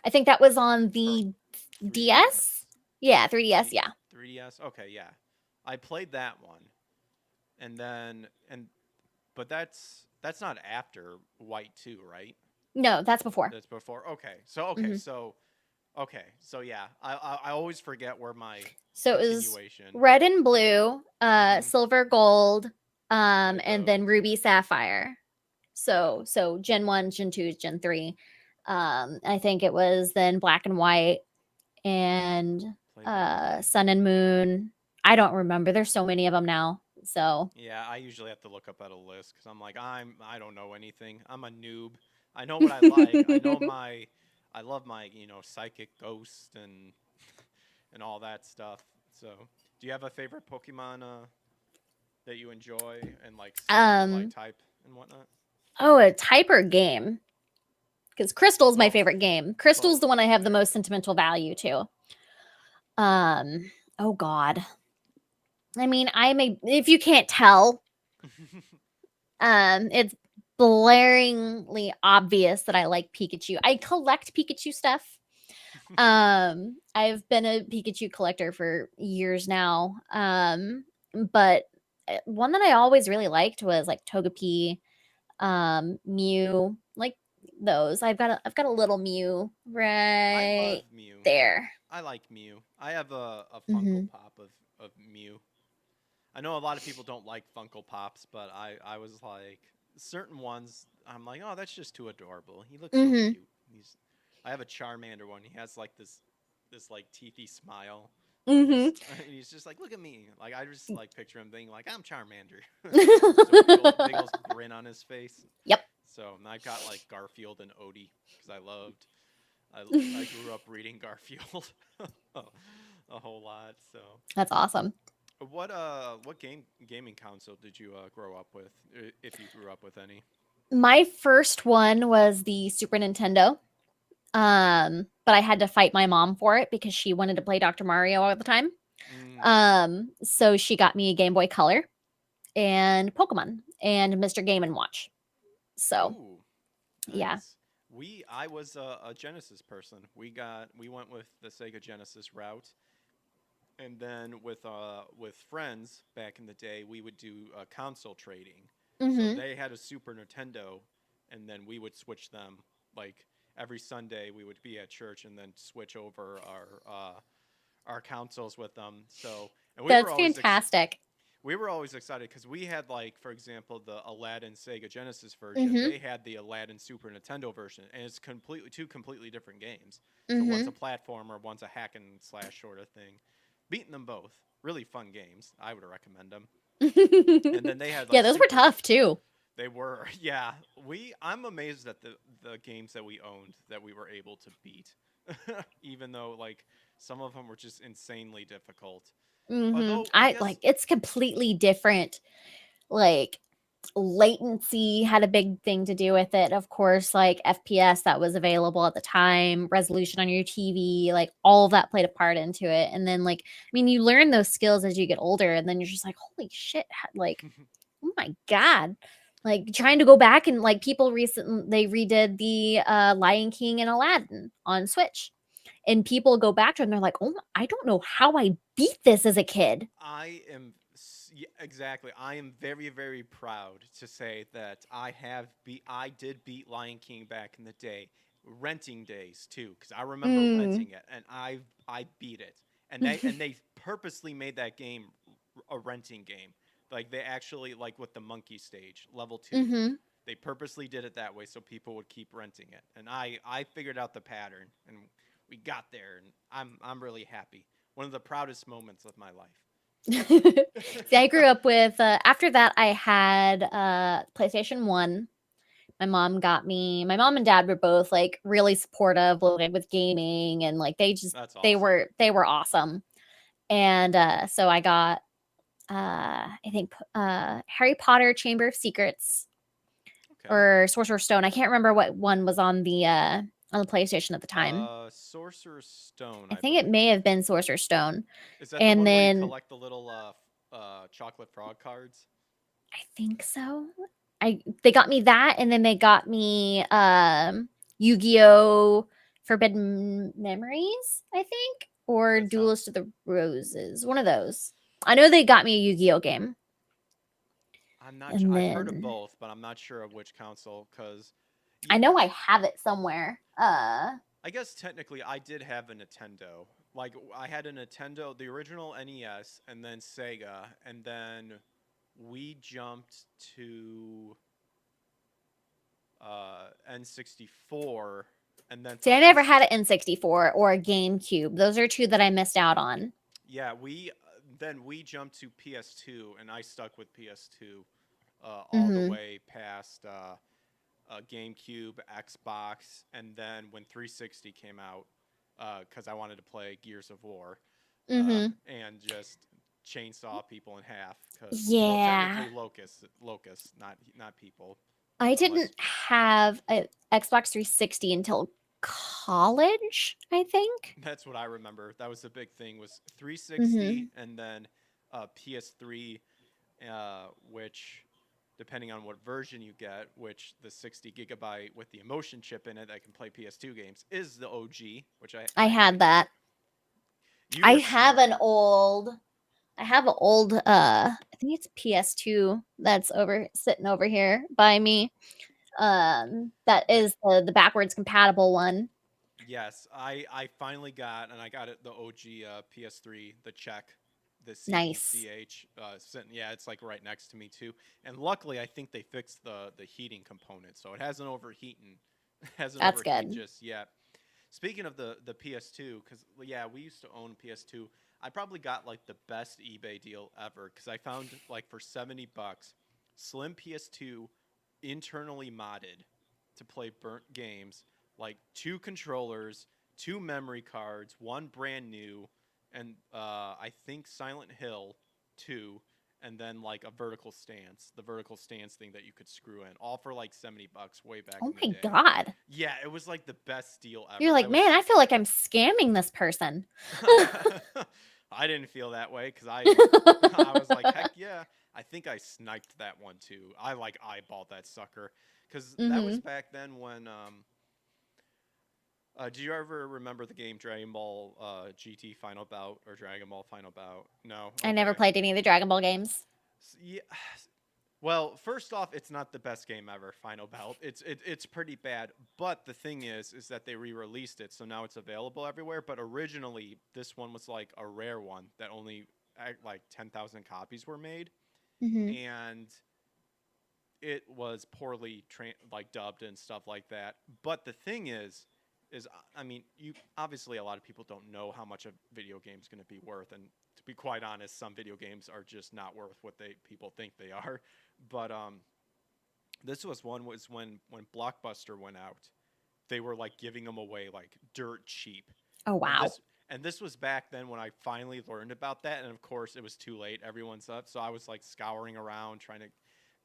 Speaker 2: I think that was on
Speaker 1: or
Speaker 2: the
Speaker 1: 3DS?
Speaker 2: DS. Yeah, 3DS.
Speaker 1: 3
Speaker 2: Yeah.
Speaker 1: 3DS. Okay, yeah. I played that one. And then and but that's not after White 2, right?
Speaker 2: No, that's before.
Speaker 1: That's before.
Speaker 2: Hmm.
Speaker 1: Okay. So yeah, I always forget where my
Speaker 2: So it was
Speaker 1: continuation.
Speaker 2: red and blue,
Speaker 1: Mhm.
Speaker 2: silver, gold,
Speaker 1: Played
Speaker 2: and then
Speaker 1: those,
Speaker 2: ruby,
Speaker 1: yeah.
Speaker 2: sapphire.
Speaker 1: Yeah.
Speaker 2: So Gen 1, Gen 2, Gen 3. I think it was then black and white and
Speaker 1: Played that one.
Speaker 2: sun and moon. I don't remember. There's so many of them now. So,
Speaker 1: Yeah, I usually have to look up at a list cuz I'm like I don't know anything. I'm a noob. I know what I like. I love my, psychic ghost and and all that stuff. So, do you have a favorite Pokemon that you enjoy and like
Speaker 2: um,
Speaker 1: type and whatnot?
Speaker 2: oh, a typer game because Crystal's my
Speaker 1: Both.
Speaker 2: favorite game. Crystal's the
Speaker 1: Both.
Speaker 2: one I have the
Speaker 1: There you
Speaker 2: most sentimental value to. Oh God. I mean, if you can't tell,
Speaker 1: go.
Speaker 2: it's blaringly obvious that I like Pikachu. I collect Pikachu stuff. I've been a Pikachu collector for years now. But one that I always really liked was like Togepi, Mew, like those. I've got a little Mew
Speaker 1: I love
Speaker 2: right
Speaker 1: Mew.
Speaker 2: there.
Speaker 1: I like Mew. I have a Funko
Speaker 2: Hmm.
Speaker 1: Pop of Mew. I know a lot of people don't like Funko Pops, but I was like certain ones. I'm like, oh, that's just too adorable. He looks so
Speaker 2: Hmm.
Speaker 1: cute. He's I have a Charmander one. He has like this like teethy smile.
Speaker 2: Hmm.
Speaker 1: He's just like, look at me. Like I just like picture him being like, I'm Charmander. Just a big old grin on his face.
Speaker 2: Yep.
Speaker 1: So and I've got like Garfield and Odie because I grew up reading Garfield a whole lot. So
Speaker 2: That's awesome.
Speaker 1: what gaming console did you grow up with, if you grew up with any?
Speaker 2: My first one was the Super Nintendo. But I had to fight my mom for it because she wanted to play Dr. Mario all the time.
Speaker 1: Mm.
Speaker 2: So she got me a Game Boy Color and Pokemon and Mr. Game and Watch. So
Speaker 1: Ooh,
Speaker 2: yeah.
Speaker 1: nice. I was a Genesis person. We went with the Sega Genesis route, and then with friends back in the day, we would do console trading. So
Speaker 2: Hmm.
Speaker 1: they had a Super Nintendo, and then we would switch them. Like every Sunday, we would be at church and then switch over our consoles with them. So and
Speaker 2: That's fantastic.
Speaker 1: we were always excited because we had, like, for example, the Aladdin Sega Genesis version.
Speaker 2: Hmm.
Speaker 1: They had the Aladdin Super Nintendo version, and it's completely two completely different games. So one's a
Speaker 2: Hmm.
Speaker 1: platformer, one's a hack and slash sort of thing. Beating them both, really fun games. I would recommend them. And then they had
Speaker 2: Yeah,
Speaker 1: like
Speaker 2: those were
Speaker 1: super.
Speaker 2: tough too.
Speaker 1: They were, yeah. I'm amazed at the games that we owned that we were able to beat, even though like some of them were just insanely difficult. Although I
Speaker 2: I
Speaker 1: guess
Speaker 2: like it's completely different. Like latency had a big thing to do with it. Of course, like FPS that was available at the time, resolution on your TV, like all of that played a part into it. And then like I mean, you learn those skills as you get older and then you're just like, "Holy shit, like oh my god." Like trying to go back and like people recently they redid the Lion King and Aladdin on Switch. And people go back to it and they're like, "Oh, I don't know how I beat this as a kid."
Speaker 1: Yeah, exactly. I am very, very proud to say that I did beat Lion King back in the day, renting days too, because I remember
Speaker 2: Mm.
Speaker 1: renting it and I beat it. And they purposely made that game a renting game. Like they actually, like with the monkey stage, level 2.
Speaker 2: Mhm.
Speaker 1: They purposely did it that way so people would keep renting it. And I figured out the pattern and we got there and I'm really happy. One of the proudest moments of my life.
Speaker 2: See, I grew up with after that I had PlayStation 1. My mom and dad were both like really supportive like, with gaming and like
Speaker 1: That's awesome.
Speaker 2: they were awesome. And so I got I think Harry Potter Chamber of Secrets
Speaker 1: Okay.
Speaker 2: or Sorcerer's Stone. I can't remember what one was on the PlayStation at the time.
Speaker 1: Sorcerer's Stone,
Speaker 2: I
Speaker 1: I
Speaker 2: think it
Speaker 1: believe.
Speaker 2: may have been Sorcerer's Stone.
Speaker 1: Is that the
Speaker 2: And
Speaker 1: one where you
Speaker 2: then
Speaker 1: collect the little chocolate frog cards?
Speaker 2: I think so. I They got me that, and then they got me Yu-Gi-Oh! Forbidden Memories, I think, or
Speaker 1: That sounds.
Speaker 2: Duelist of the Roses. One of those. I know they got me a Yu-Gi-Oh! Game,
Speaker 1: I'm not sure.
Speaker 2: and
Speaker 1: I've heard of
Speaker 2: then
Speaker 1: both, but I'm not sure of which console. Cause
Speaker 2: I
Speaker 1: yeah,
Speaker 2: know I have it somewhere.
Speaker 1: I guess technically I did have a Nintendo. Like I had a Nintendo, the original NES, and then Sega, and then we jumped to N64, and then
Speaker 2: See,
Speaker 1: for
Speaker 2: I never
Speaker 1: P.
Speaker 2: had an N64 or a GameCube. Those are two that I missed out on.
Speaker 1: Yeah, we then we jumped to PS2, and I stuck with PS2 all the
Speaker 2: Mhm.
Speaker 1: way past GameCube, Xbox, and then when 360 came out, because I wanted to play Gears of War,
Speaker 2: Mhm.
Speaker 1: and just chainsaw people in half. Because well,
Speaker 2: Yeah.
Speaker 1: technically locusts, not people,
Speaker 2: I
Speaker 1: unless
Speaker 2: didn't have a Xbox 360 until college, I think.
Speaker 1: that's what I remember. That was the big thing was 360
Speaker 2: Mhm.
Speaker 1: and then PS3, which depending on what version you get, which the 60 gigabyte with the emotion chip in it that can play PS2 games is the OG, which
Speaker 2: I
Speaker 1: I
Speaker 2: had
Speaker 1: actually
Speaker 2: that.
Speaker 1: you
Speaker 2: I
Speaker 1: were
Speaker 2: have
Speaker 1: smart.
Speaker 2: an old I have an old I think it's PS2 that's over sitting over here by me. That
Speaker 1: That
Speaker 2: is the backwards compatible one.
Speaker 1: yes, I finally got and I got it the OG PS3 the Czech the
Speaker 2: Nice.
Speaker 1: CECH sitting yeah it's like right next to me too and luckily I think they fixed the heating component so it hasn't overheaten hasn't
Speaker 2: That's
Speaker 1: overheated
Speaker 2: good.
Speaker 1: just yet. Speaking of the PS2, because yeah, we used to own PS2. I probably got like the best eBay deal ever because I found like for $70, slim PS2 internally modded to play burnt games, like two controllers, two memory cards, one brand new, and I think Silent Hill 2, and then like a vertical stance, the vertical stance thing that you could screw in, all for like $70 way back
Speaker 2: Oh
Speaker 1: in the
Speaker 2: my
Speaker 1: day.
Speaker 2: God.
Speaker 1: Yeah, it was like the best deal
Speaker 2: You're
Speaker 1: ever.
Speaker 2: like, man, I feel like I'm scamming this person.
Speaker 1: I didn't feel that way because I was like, heck yeah. I think I sniped that one too. I like eyeballed that sucker because that was
Speaker 2: Hmm.
Speaker 1: back then when do you ever remember the game Dragon Ball GT Final Bout or Dragon Ball Final Bout? No.
Speaker 2: I never
Speaker 1: Okay.
Speaker 2: played any of the Dragon Ball games.
Speaker 1: Yeah. Well, first off, it's not the best game ever, Final Bout. It's pretty bad. But the thing is that they re-released it, so now it's available everywhere. But originally, this one was like a rare one that only like 10,000 copies were made,
Speaker 2: Hmm.
Speaker 1: and it was poorly like dubbed and stuff like that. But the thing is I mean, you obviously a lot of people don't know how much a video game is going to be worth, and to be quite honest, some video games are just not worth what they people think they are. But this was when Blockbuster went out, they were like giving them away like dirt cheap,
Speaker 2: Oh,
Speaker 1: and
Speaker 2: wow.
Speaker 1: this was back then when I finally learned about that, and of course it was too late. Everyone's up, so I was like scouring around trying to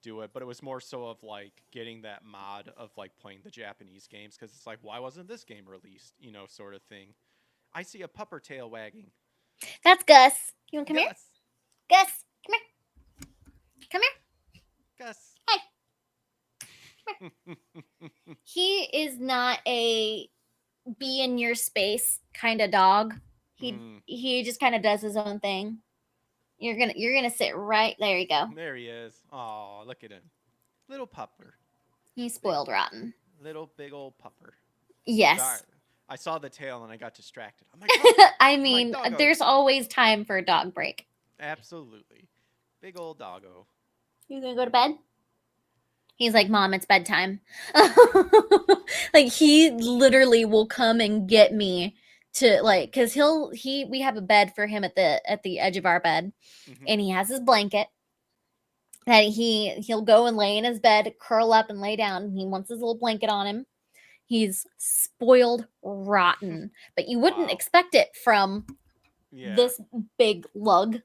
Speaker 1: do it, but it was more so of like getting that mod of like playing the Japanese games because it's like why wasn't this game released, sort of thing. I see a pupper tail wagging.
Speaker 2: That's Gus. You want to come here?
Speaker 1: Gus,
Speaker 2: Gus, come here. Come
Speaker 1: Gus.
Speaker 2: here. Hey. He is not a be in your space kind of dog. He
Speaker 1: Mm,
Speaker 2: he just kind of does his own thing. You're gonna sit right there. You go.
Speaker 1: there he is. Oh, look at him, little pupper,
Speaker 2: He's
Speaker 1: big,
Speaker 2: spoiled rotten.
Speaker 1: little big old pupper. Sorry,
Speaker 2: Yes.
Speaker 1: I saw the tail and I got distracted. I'm like, oh,
Speaker 2: I
Speaker 1: I'm like
Speaker 2: mean,
Speaker 1: doggo.
Speaker 2: there's always time for a dog break.
Speaker 1: Absolutely, big old doggo.
Speaker 2: You gonna go to bed? He's like, Mom, it's bedtime. Like he literally will come and get me to like, cause we have a bed for him at the edge of our bed,
Speaker 1: Hmm.
Speaker 2: and he has his blanket that he'll go and lay in his bed, curl up and lay down. He wants his little blanket on him. He's spoiled rotten, but you wouldn't
Speaker 1: Wow.
Speaker 2: expect it from
Speaker 1: Yeah.
Speaker 2: this big lug,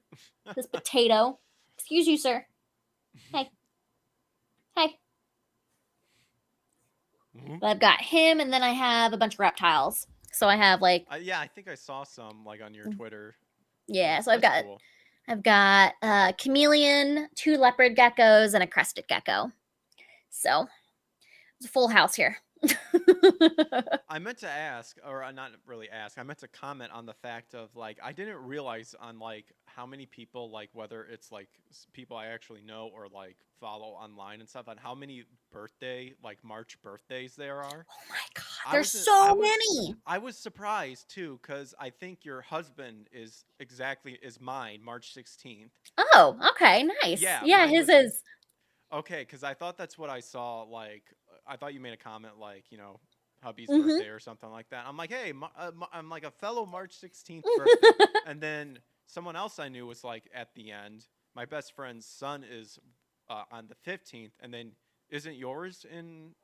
Speaker 2: this potato. Excuse you, sir. Hey, hey.
Speaker 1: Mhm.
Speaker 2: But I've got him, and then I have a bunch of reptiles. So I have like,
Speaker 1: Yeah, I think I saw some like on your Twitter.
Speaker 2: yeah. So
Speaker 1: That's cool.
Speaker 2: I've got a chameleon, two leopard geckos, and a crested gecko. So it's a full house here.
Speaker 1: I meant to ask, or not really ask. I meant to comment on the fact of like I didn't realize on like how many people like whether it's like people I actually know or like follow online and stuff on how many like March birthdays there are.
Speaker 2: Oh my god,
Speaker 1: I
Speaker 2: there's
Speaker 1: was I
Speaker 2: so
Speaker 1: was
Speaker 2: many.
Speaker 1: I was surprised too because I think your husband is mine March 16th.
Speaker 2: Oh, okay, nice.
Speaker 1: Yeah,
Speaker 2: Yeah,
Speaker 1: mine
Speaker 2: his
Speaker 1: was
Speaker 2: is.
Speaker 1: okay because I thought that's what I saw. Like I thought you made a comment like hubby's
Speaker 2: Mm-hmm.
Speaker 1: birthday or something like that. I'm like, hey, I'm like a fellow March 16th birthday, and then someone else I knew was like at the end. My best friend's son is on the 15th, and then isn't yours in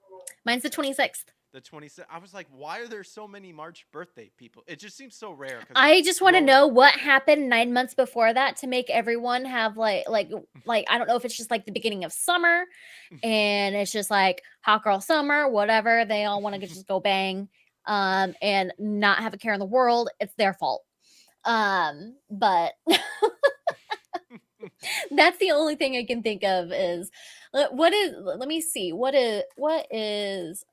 Speaker 2: Mine's the 26th.
Speaker 1: the 26th? I was like, why are there so many March birthday people? It just seems so rare because
Speaker 2: I just want to
Speaker 1: no.
Speaker 2: know what happened 9 months before that to make everyone have like I don't know if it's just like the beginning of summer and it's just like hot girl summer, whatever. They all want to just go bang and not have a care in the world. It's their fault. But that's the only thing I can think of is what is let me see. What is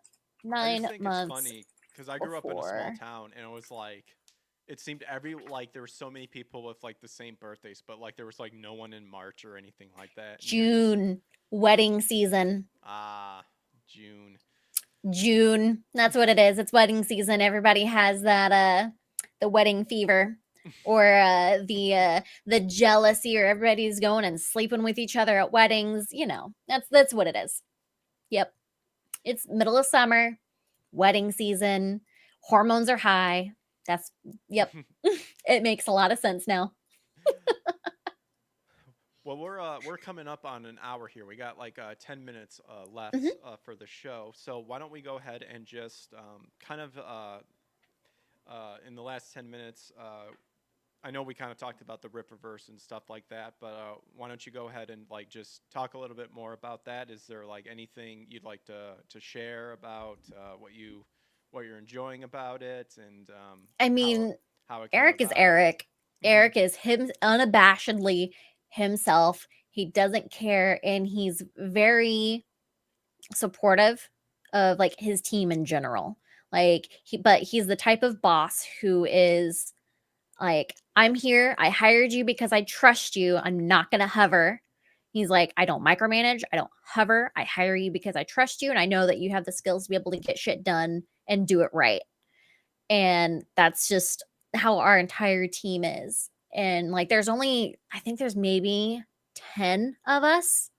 Speaker 1: I just
Speaker 2: nine
Speaker 1: think it's
Speaker 2: months
Speaker 1: funny because I grew up in a small
Speaker 2: before
Speaker 1: town and it was like it seemed like there were so many people with like the same birthdays, but like there was like no one in March or anything like that. And you're just
Speaker 2: June? Wedding season.
Speaker 1: ah June.
Speaker 2: June. That's what it is. It's wedding season. Everybody has that the wedding fever or the jealousy or everybody's going and sleeping with each other at weddings, That's what it is. Yep. It's middle of summer, wedding season. Hormones are high. That's yep. It makes a lot of sense now.
Speaker 1: Well, we're coming up on an hour here. We got like 10 minutes left
Speaker 2: Mhm.
Speaker 1: for the show. So why don't we go ahead and just kind of in the last 10 minutes. I know we kind of talked about the Rippaverse and stuff like that, but why don't you go ahead and like just talk a little bit more about that? Is there like anything you'd like to share about what you're enjoying about it and
Speaker 2: I
Speaker 1: how
Speaker 2: mean,
Speaker 1: how it came
Speaker 2: Eric is
Speaker 1: about?
Speaker 2: Eric.
Speaker 1: Hmm.
Speaker 2: Eric is him unabashedly himself. He doesn't care and he's very supportive of like his team in general. Like but he's the type of boss who is like, I'm here. I hired you because I trust you. I'm not going to hover. He's like, I don't micromanage. I don't hover. I hire you because I trust you and I know that you have the skills to be able to get shit done and do it right. And that's just how our entire team is. And like, I think there's maybe 10 of us,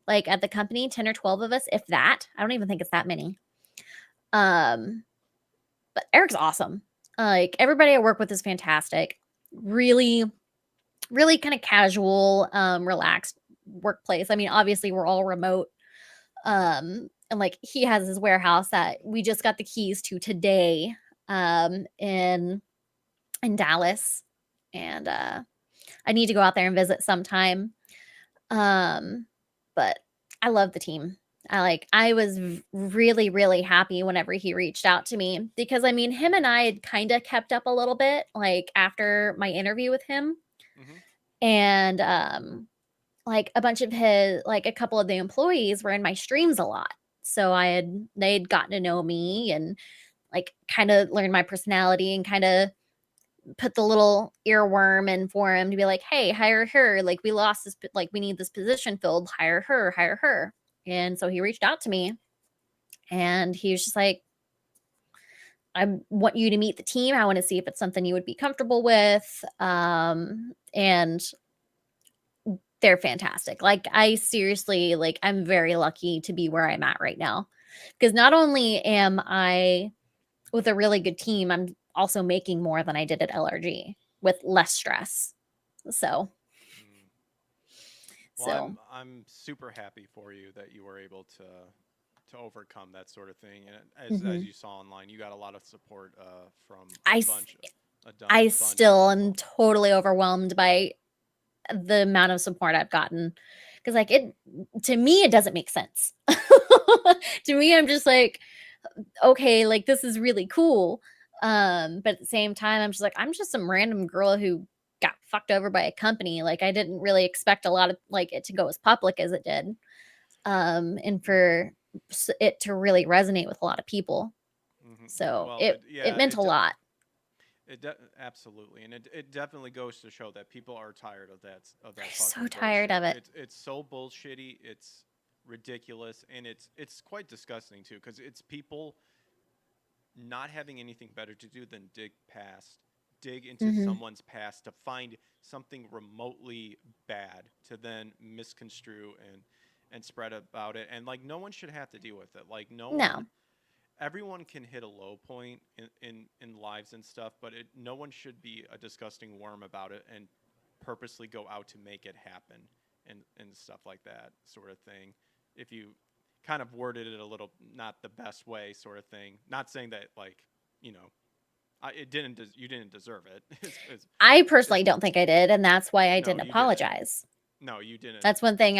Speaker 2: like at the company, 10 or 12 of us, if that. I don't even think it's that many. Um, but Eric's awesome. Like, everybody I work with is fantastic. Really, really kind of casual, relaxed workplace. I mean, obviously, we're all remote. And like, he has his warehouse that we just got the keys to today, in Dallas, and I need to go out there and visit sometime. Um, but I love the team. I was really, really happy whenever he reached out to me because I mean, him and I had kind of kept up a little bit like after my interview with him,
Speaker 1: Hmm.
Speaker 2: and like a couple of the employees were in my streams a lot. So they'd gotten to know me and like kind of learned my personality and kind of put the little earworm in for him to be like, "Hey, hire her. Like we lost this, like we need this position filled. Hire her, hire her." And so he reached out to me, and he was just like, "I want you to meet the team. I want to see if it's something you would be comfortable with." And they're fantastic. Like I seriously, like I'm very lucky to be where I'm at right now, because not only am I with a really good team, I'm also making more than I did at LRG with less stress. So
Speaker 1: Mm. Well,
Speaker 2: So,
Speaker 1: I'm super happy for you that you were able to overcome that sort of thing. And as
Speaker 2: mhm.
Speaker 1: you saw online, you got a lot of support from
Speaker 2: I
Speaker 1: a
Speaker 2: s
Speaker 1: bunch
Speaker 2: I
Speaker 1: bunch of
Speaker 2: still am
Speaker 1: people.
Speaker 2: totally overwhelmed by the amount of support I've gotten, because like, it to me, it doesn't make sense. To me, I'm just like, "Okay, like, this is really cool." But at the same time, I'm just like, I'm just some random girl who got fucked over by a company, like, I didn't really expect a lot of like, it to go as public as it did, and for it to really resonate with a lot of people.
Speaker 1: Hmm.
Speaker 2: So,
Speaker 1: Well,
Speaker 2: it meant a lot.
Speaker 1: absolutely, and it definitely goes to show that people are tired of
Speaker 2: I'm
Speaker 1: that
Speaker 2: so
Speaker 1: fucking
Speaker 2: tired
Speaker 1: bullshit.
Speaker 2: of it.
Speaker 1: It's so bullshitty. It's ridiculous, and it's quite disgusting too, because it's people not having anything better to do than dig into
Speaker 2: Mhm.
Speaker 1: someone's past to find something remotely bad to then misconstrue and spread about it. And like no one should have to deal with it. Like no one
Speaker 2: No.
Speaker 1: everyone can hit a low point in lives and stuff, but no one should be a disgusting worm about it and purposely go out to make it happen and stuff like that sort of thing. If you kind of worded it a little not the best way, sort of thing. Not saying that like you know, you didn't deserve it.
Speaker 2: I personally
Speaker 1: Is
Speaker 2: don't think I did, and that's why I
Speaker 1: no,
Speaker 2: didn't
Speaker 1: you didn't.
Speaker 2: apologize.
Speaker 1: No, you didn't.
Speaker 2: That's one thing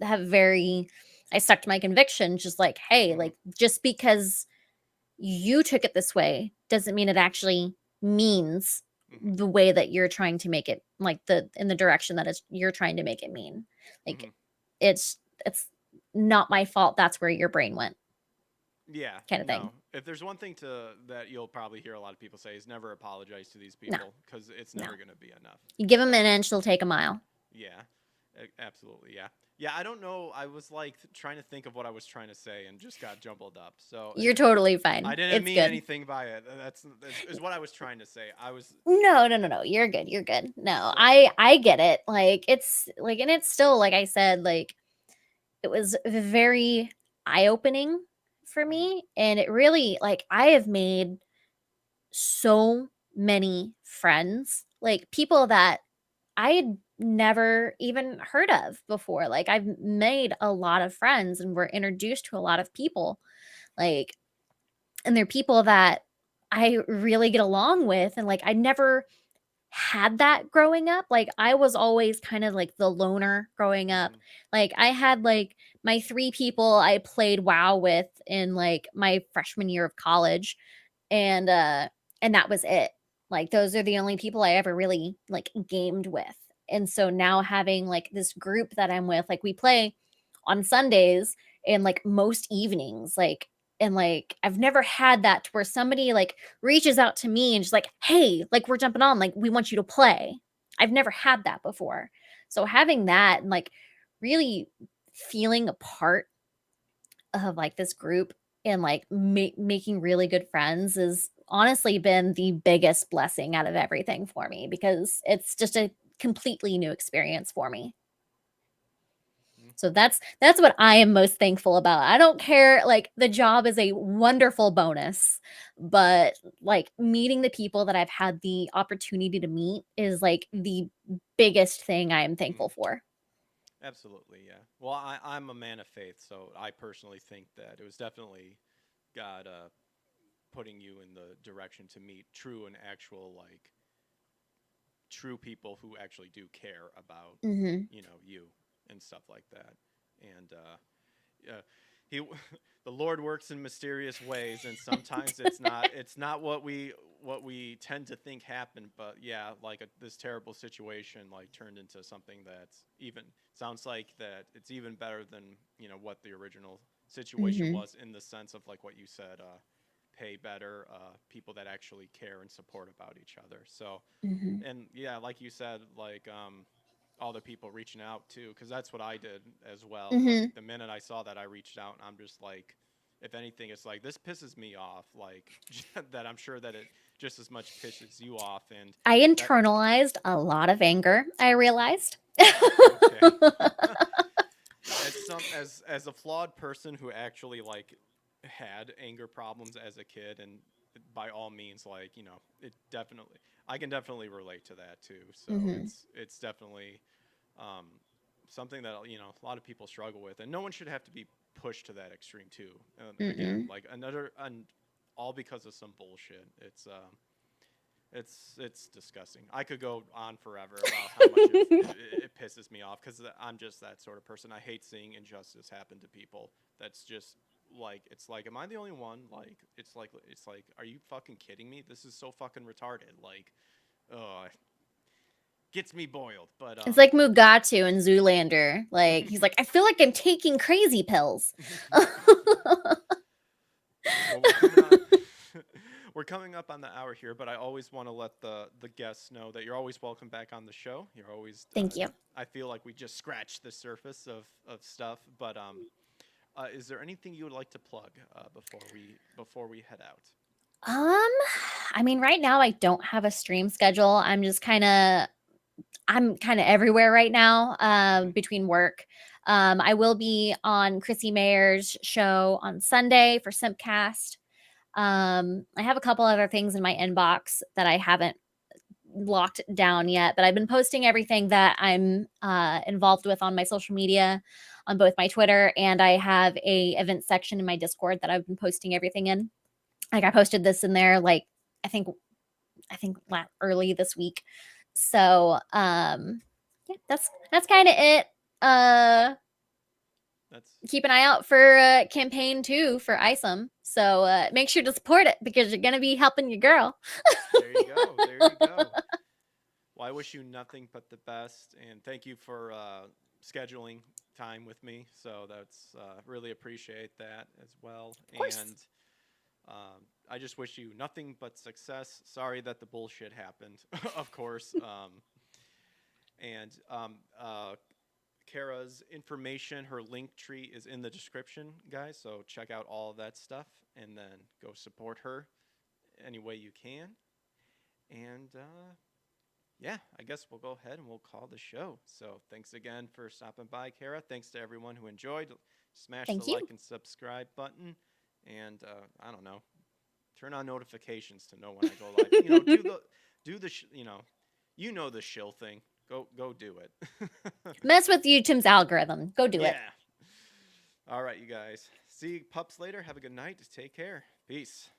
Speaker 2: have very I stuck to my conviction, just like, "Hey,
Speaker 1: Hmm.
Speaker 2: like, just because you took it this way doesn't mean it actually means
Speaker 1: Hmm.
Speaker 2: the way that you're trying to make it like, in the direction that you're trying to make it mean." Like,
Speaker 1: Hmm.
Speaker 2: it's not my fault that's where your brain went,
Speaker 1: Yeah,
Speaker 2: kinda thing.
Speaker 1: no. If there's one thing to that you'll probably hear a lot of people say is never apologize to these
Speaker 2: No,
Speaker 1: people because it's
Speaker 2: no.
Speaker 1: never going to be enough.
Speaker 2: You give them an
Speaker 1: So
Speaker 2: inch, they'll take a mile.
Speaker 1: yeah, absolutely, yeah, yeah. I don't know. I was like trying to think of what I was trying to say and just got jumbled up. So
Speaker 2: You're totally
Speaker 1: I
Speaker 2: fine.
Speaker 1: didn't
Speaker 2: It's
Speaker 1: mean
Speaker 2: good.
Speaker 1: anything by it. Is what I was trying to say. I was
Speaker 2: No, no, no, no. You're good. You're good. No,
Speaker 1: so.
Speaker 2: I get it. Like it's like and it's still like I said, like it was very eye-opening for
Speaker 1: Mhm.
Speaker 2: me and it really like I have made so many friends, like people that I had never even heard of before. Like I've made a lot of friends and were introduced to a lot of people. Like, and they're people that I really get along with. And like I never had that growing up. Like I was always kind of like the loner growing up.
Speaker 1: Mhm.
Speaker 2: Like I had like my 3 people I played WoW with in like my freshman year of college, and that was it. Like those are the only people I ever really like gamed with. And so now having like this group that I'm with, like we play on Sundays and like most evenings, like, and like I've never had that to where somebody like reaches out to me and just like, hey, like we're jumping on, like we want you to play. I've never had that before. So having that and like really feeling a part of like this group and like making really good friends has honestly been the biggest blessing out of everything for me, because it's just a completely new experience for me.
Speaker 1: Mm.
Speaker 2: So that's what I am most thankful about. I don't care, like the job is a wonderful bonus, but like meeting the people that I've had the opportunity to meet is like the biggest thing I am
Speaker 1: Mm.
Speaker 2: thankful for.
Speaker 1: Absolutely, yeah. Well, I'm a man of faith, so I personally think that it was definitely God putting you in the direction to meet true and actual, like, true people who actually do care about,
Speaker 2: Mhm.
Speaker 1: you and stuff like that. And yeah, he, the Lord works in mysterious ways, and sometimes it's not what we tend to think happened. But yeah, like this terrible situation like turned into something that's even sounds like that it's even better than what the original situation
Speaker 2: Mhm.
Speaker 1: was, in the sense of like what you said, pay better, people that actually care and support about each other. So,
Speaker 2: Mhm.
Speaker 1: and yeah, like you said, like all the people reaching out too, because that's what I did as well. Like
Speaker 2: Mhm.
Speaker 1: the minute I saw that, I reached out, and I'm just like, if anything, it's like this pisses me off. Like that, I'm sure that it just as much pisses you off, and
Speaker 2: I
Speaker 1: that
Speaker 2: internalized a lot of anger, I realized.
Speaker 1: okay. As a flawed person who actually like had anger problems as a kid, and by all means, like it definitely, I can definitely relate to that too. So
Speaker 2: Mhm.
Speaker 1: it's definitely um, something that a lot of people struggle with, and no one should have to be pushed to that extreme too. Again,
Speaker 2: Mm-mm.
Speaker 1: like another, and all because of some bullshit. It's disgusting. I could go on forever about how much it pisses me off, because I'm just that sort of person. I hate seeing injustice happen to people. That's just like, it's like, am I the only one? Like it's like, are you fucking kidding me? This is so fucking retarded. Like, oh, it gets me boiled. But
Speaker 2: It's like Mugatu in Zoolander. Like he's like, I feel like I'm taking crazy pills.
Speaker 1: Well, we're coming on. We're coming up on the hour here, but I always want to let the guests know that you're always welcome back on the show. You're always.
Speaker 2: Thank you.
Speaker 1: I feel like we just scratched the surface of stuff, but is there anything you would like to plug before we head out?
Speaker 2: Um, I mean, right now I don't have a stream schedule. I'm kind of everywhere right now,
Speaker 1: Hmm.
Speaker 2: between work. I will be on Chrissy Mayer's show on Sunday for Simpcast. I have a couple other things in my inbox that I haven't locked down yet, but I've been posting everything that I'm involved with on my social media, on both my Twitter, and I have a event section in my Discord that I've been posting everything in. Like I posted this in there, like I think early this week. So yeah, that's kind of it. Uh,
Speaker 1: That's
Speaker 2: Keep an eye out for campaign 2 for ISOM. So make sure to support it because you're gonna be helping your girl.
Speaker 1: There you go. There you go. Well, I wish you nothing but the best, and thank you for scheduling time with me. So that's really appreciate that as well.
Speaker 2: Of course.
Speaker 1: And I just wish you nothing but success. Sorry that the bullshit happened, of course. And Kara's information, her link tree is in the description, guys. So check out all of that stuff, and then go support her any way you can. And yeah, I guess we'll go ahead and we'll call the show. So thanks again for stopping by, Kara. Thanks to everyone who enjoyed. Smash the
Speaker 2: Thank you.
Speaker 1: like and subscribe button. And I don't know, Turn on notifications to know when I go live. You know, you know the shill thing. Go do it.
Speaker 2: Mess with YouTube's algorithm. Go do it.
Speaker 1: Yeah. All right, you guys. See pups later. Have a good night. Take care. Peace.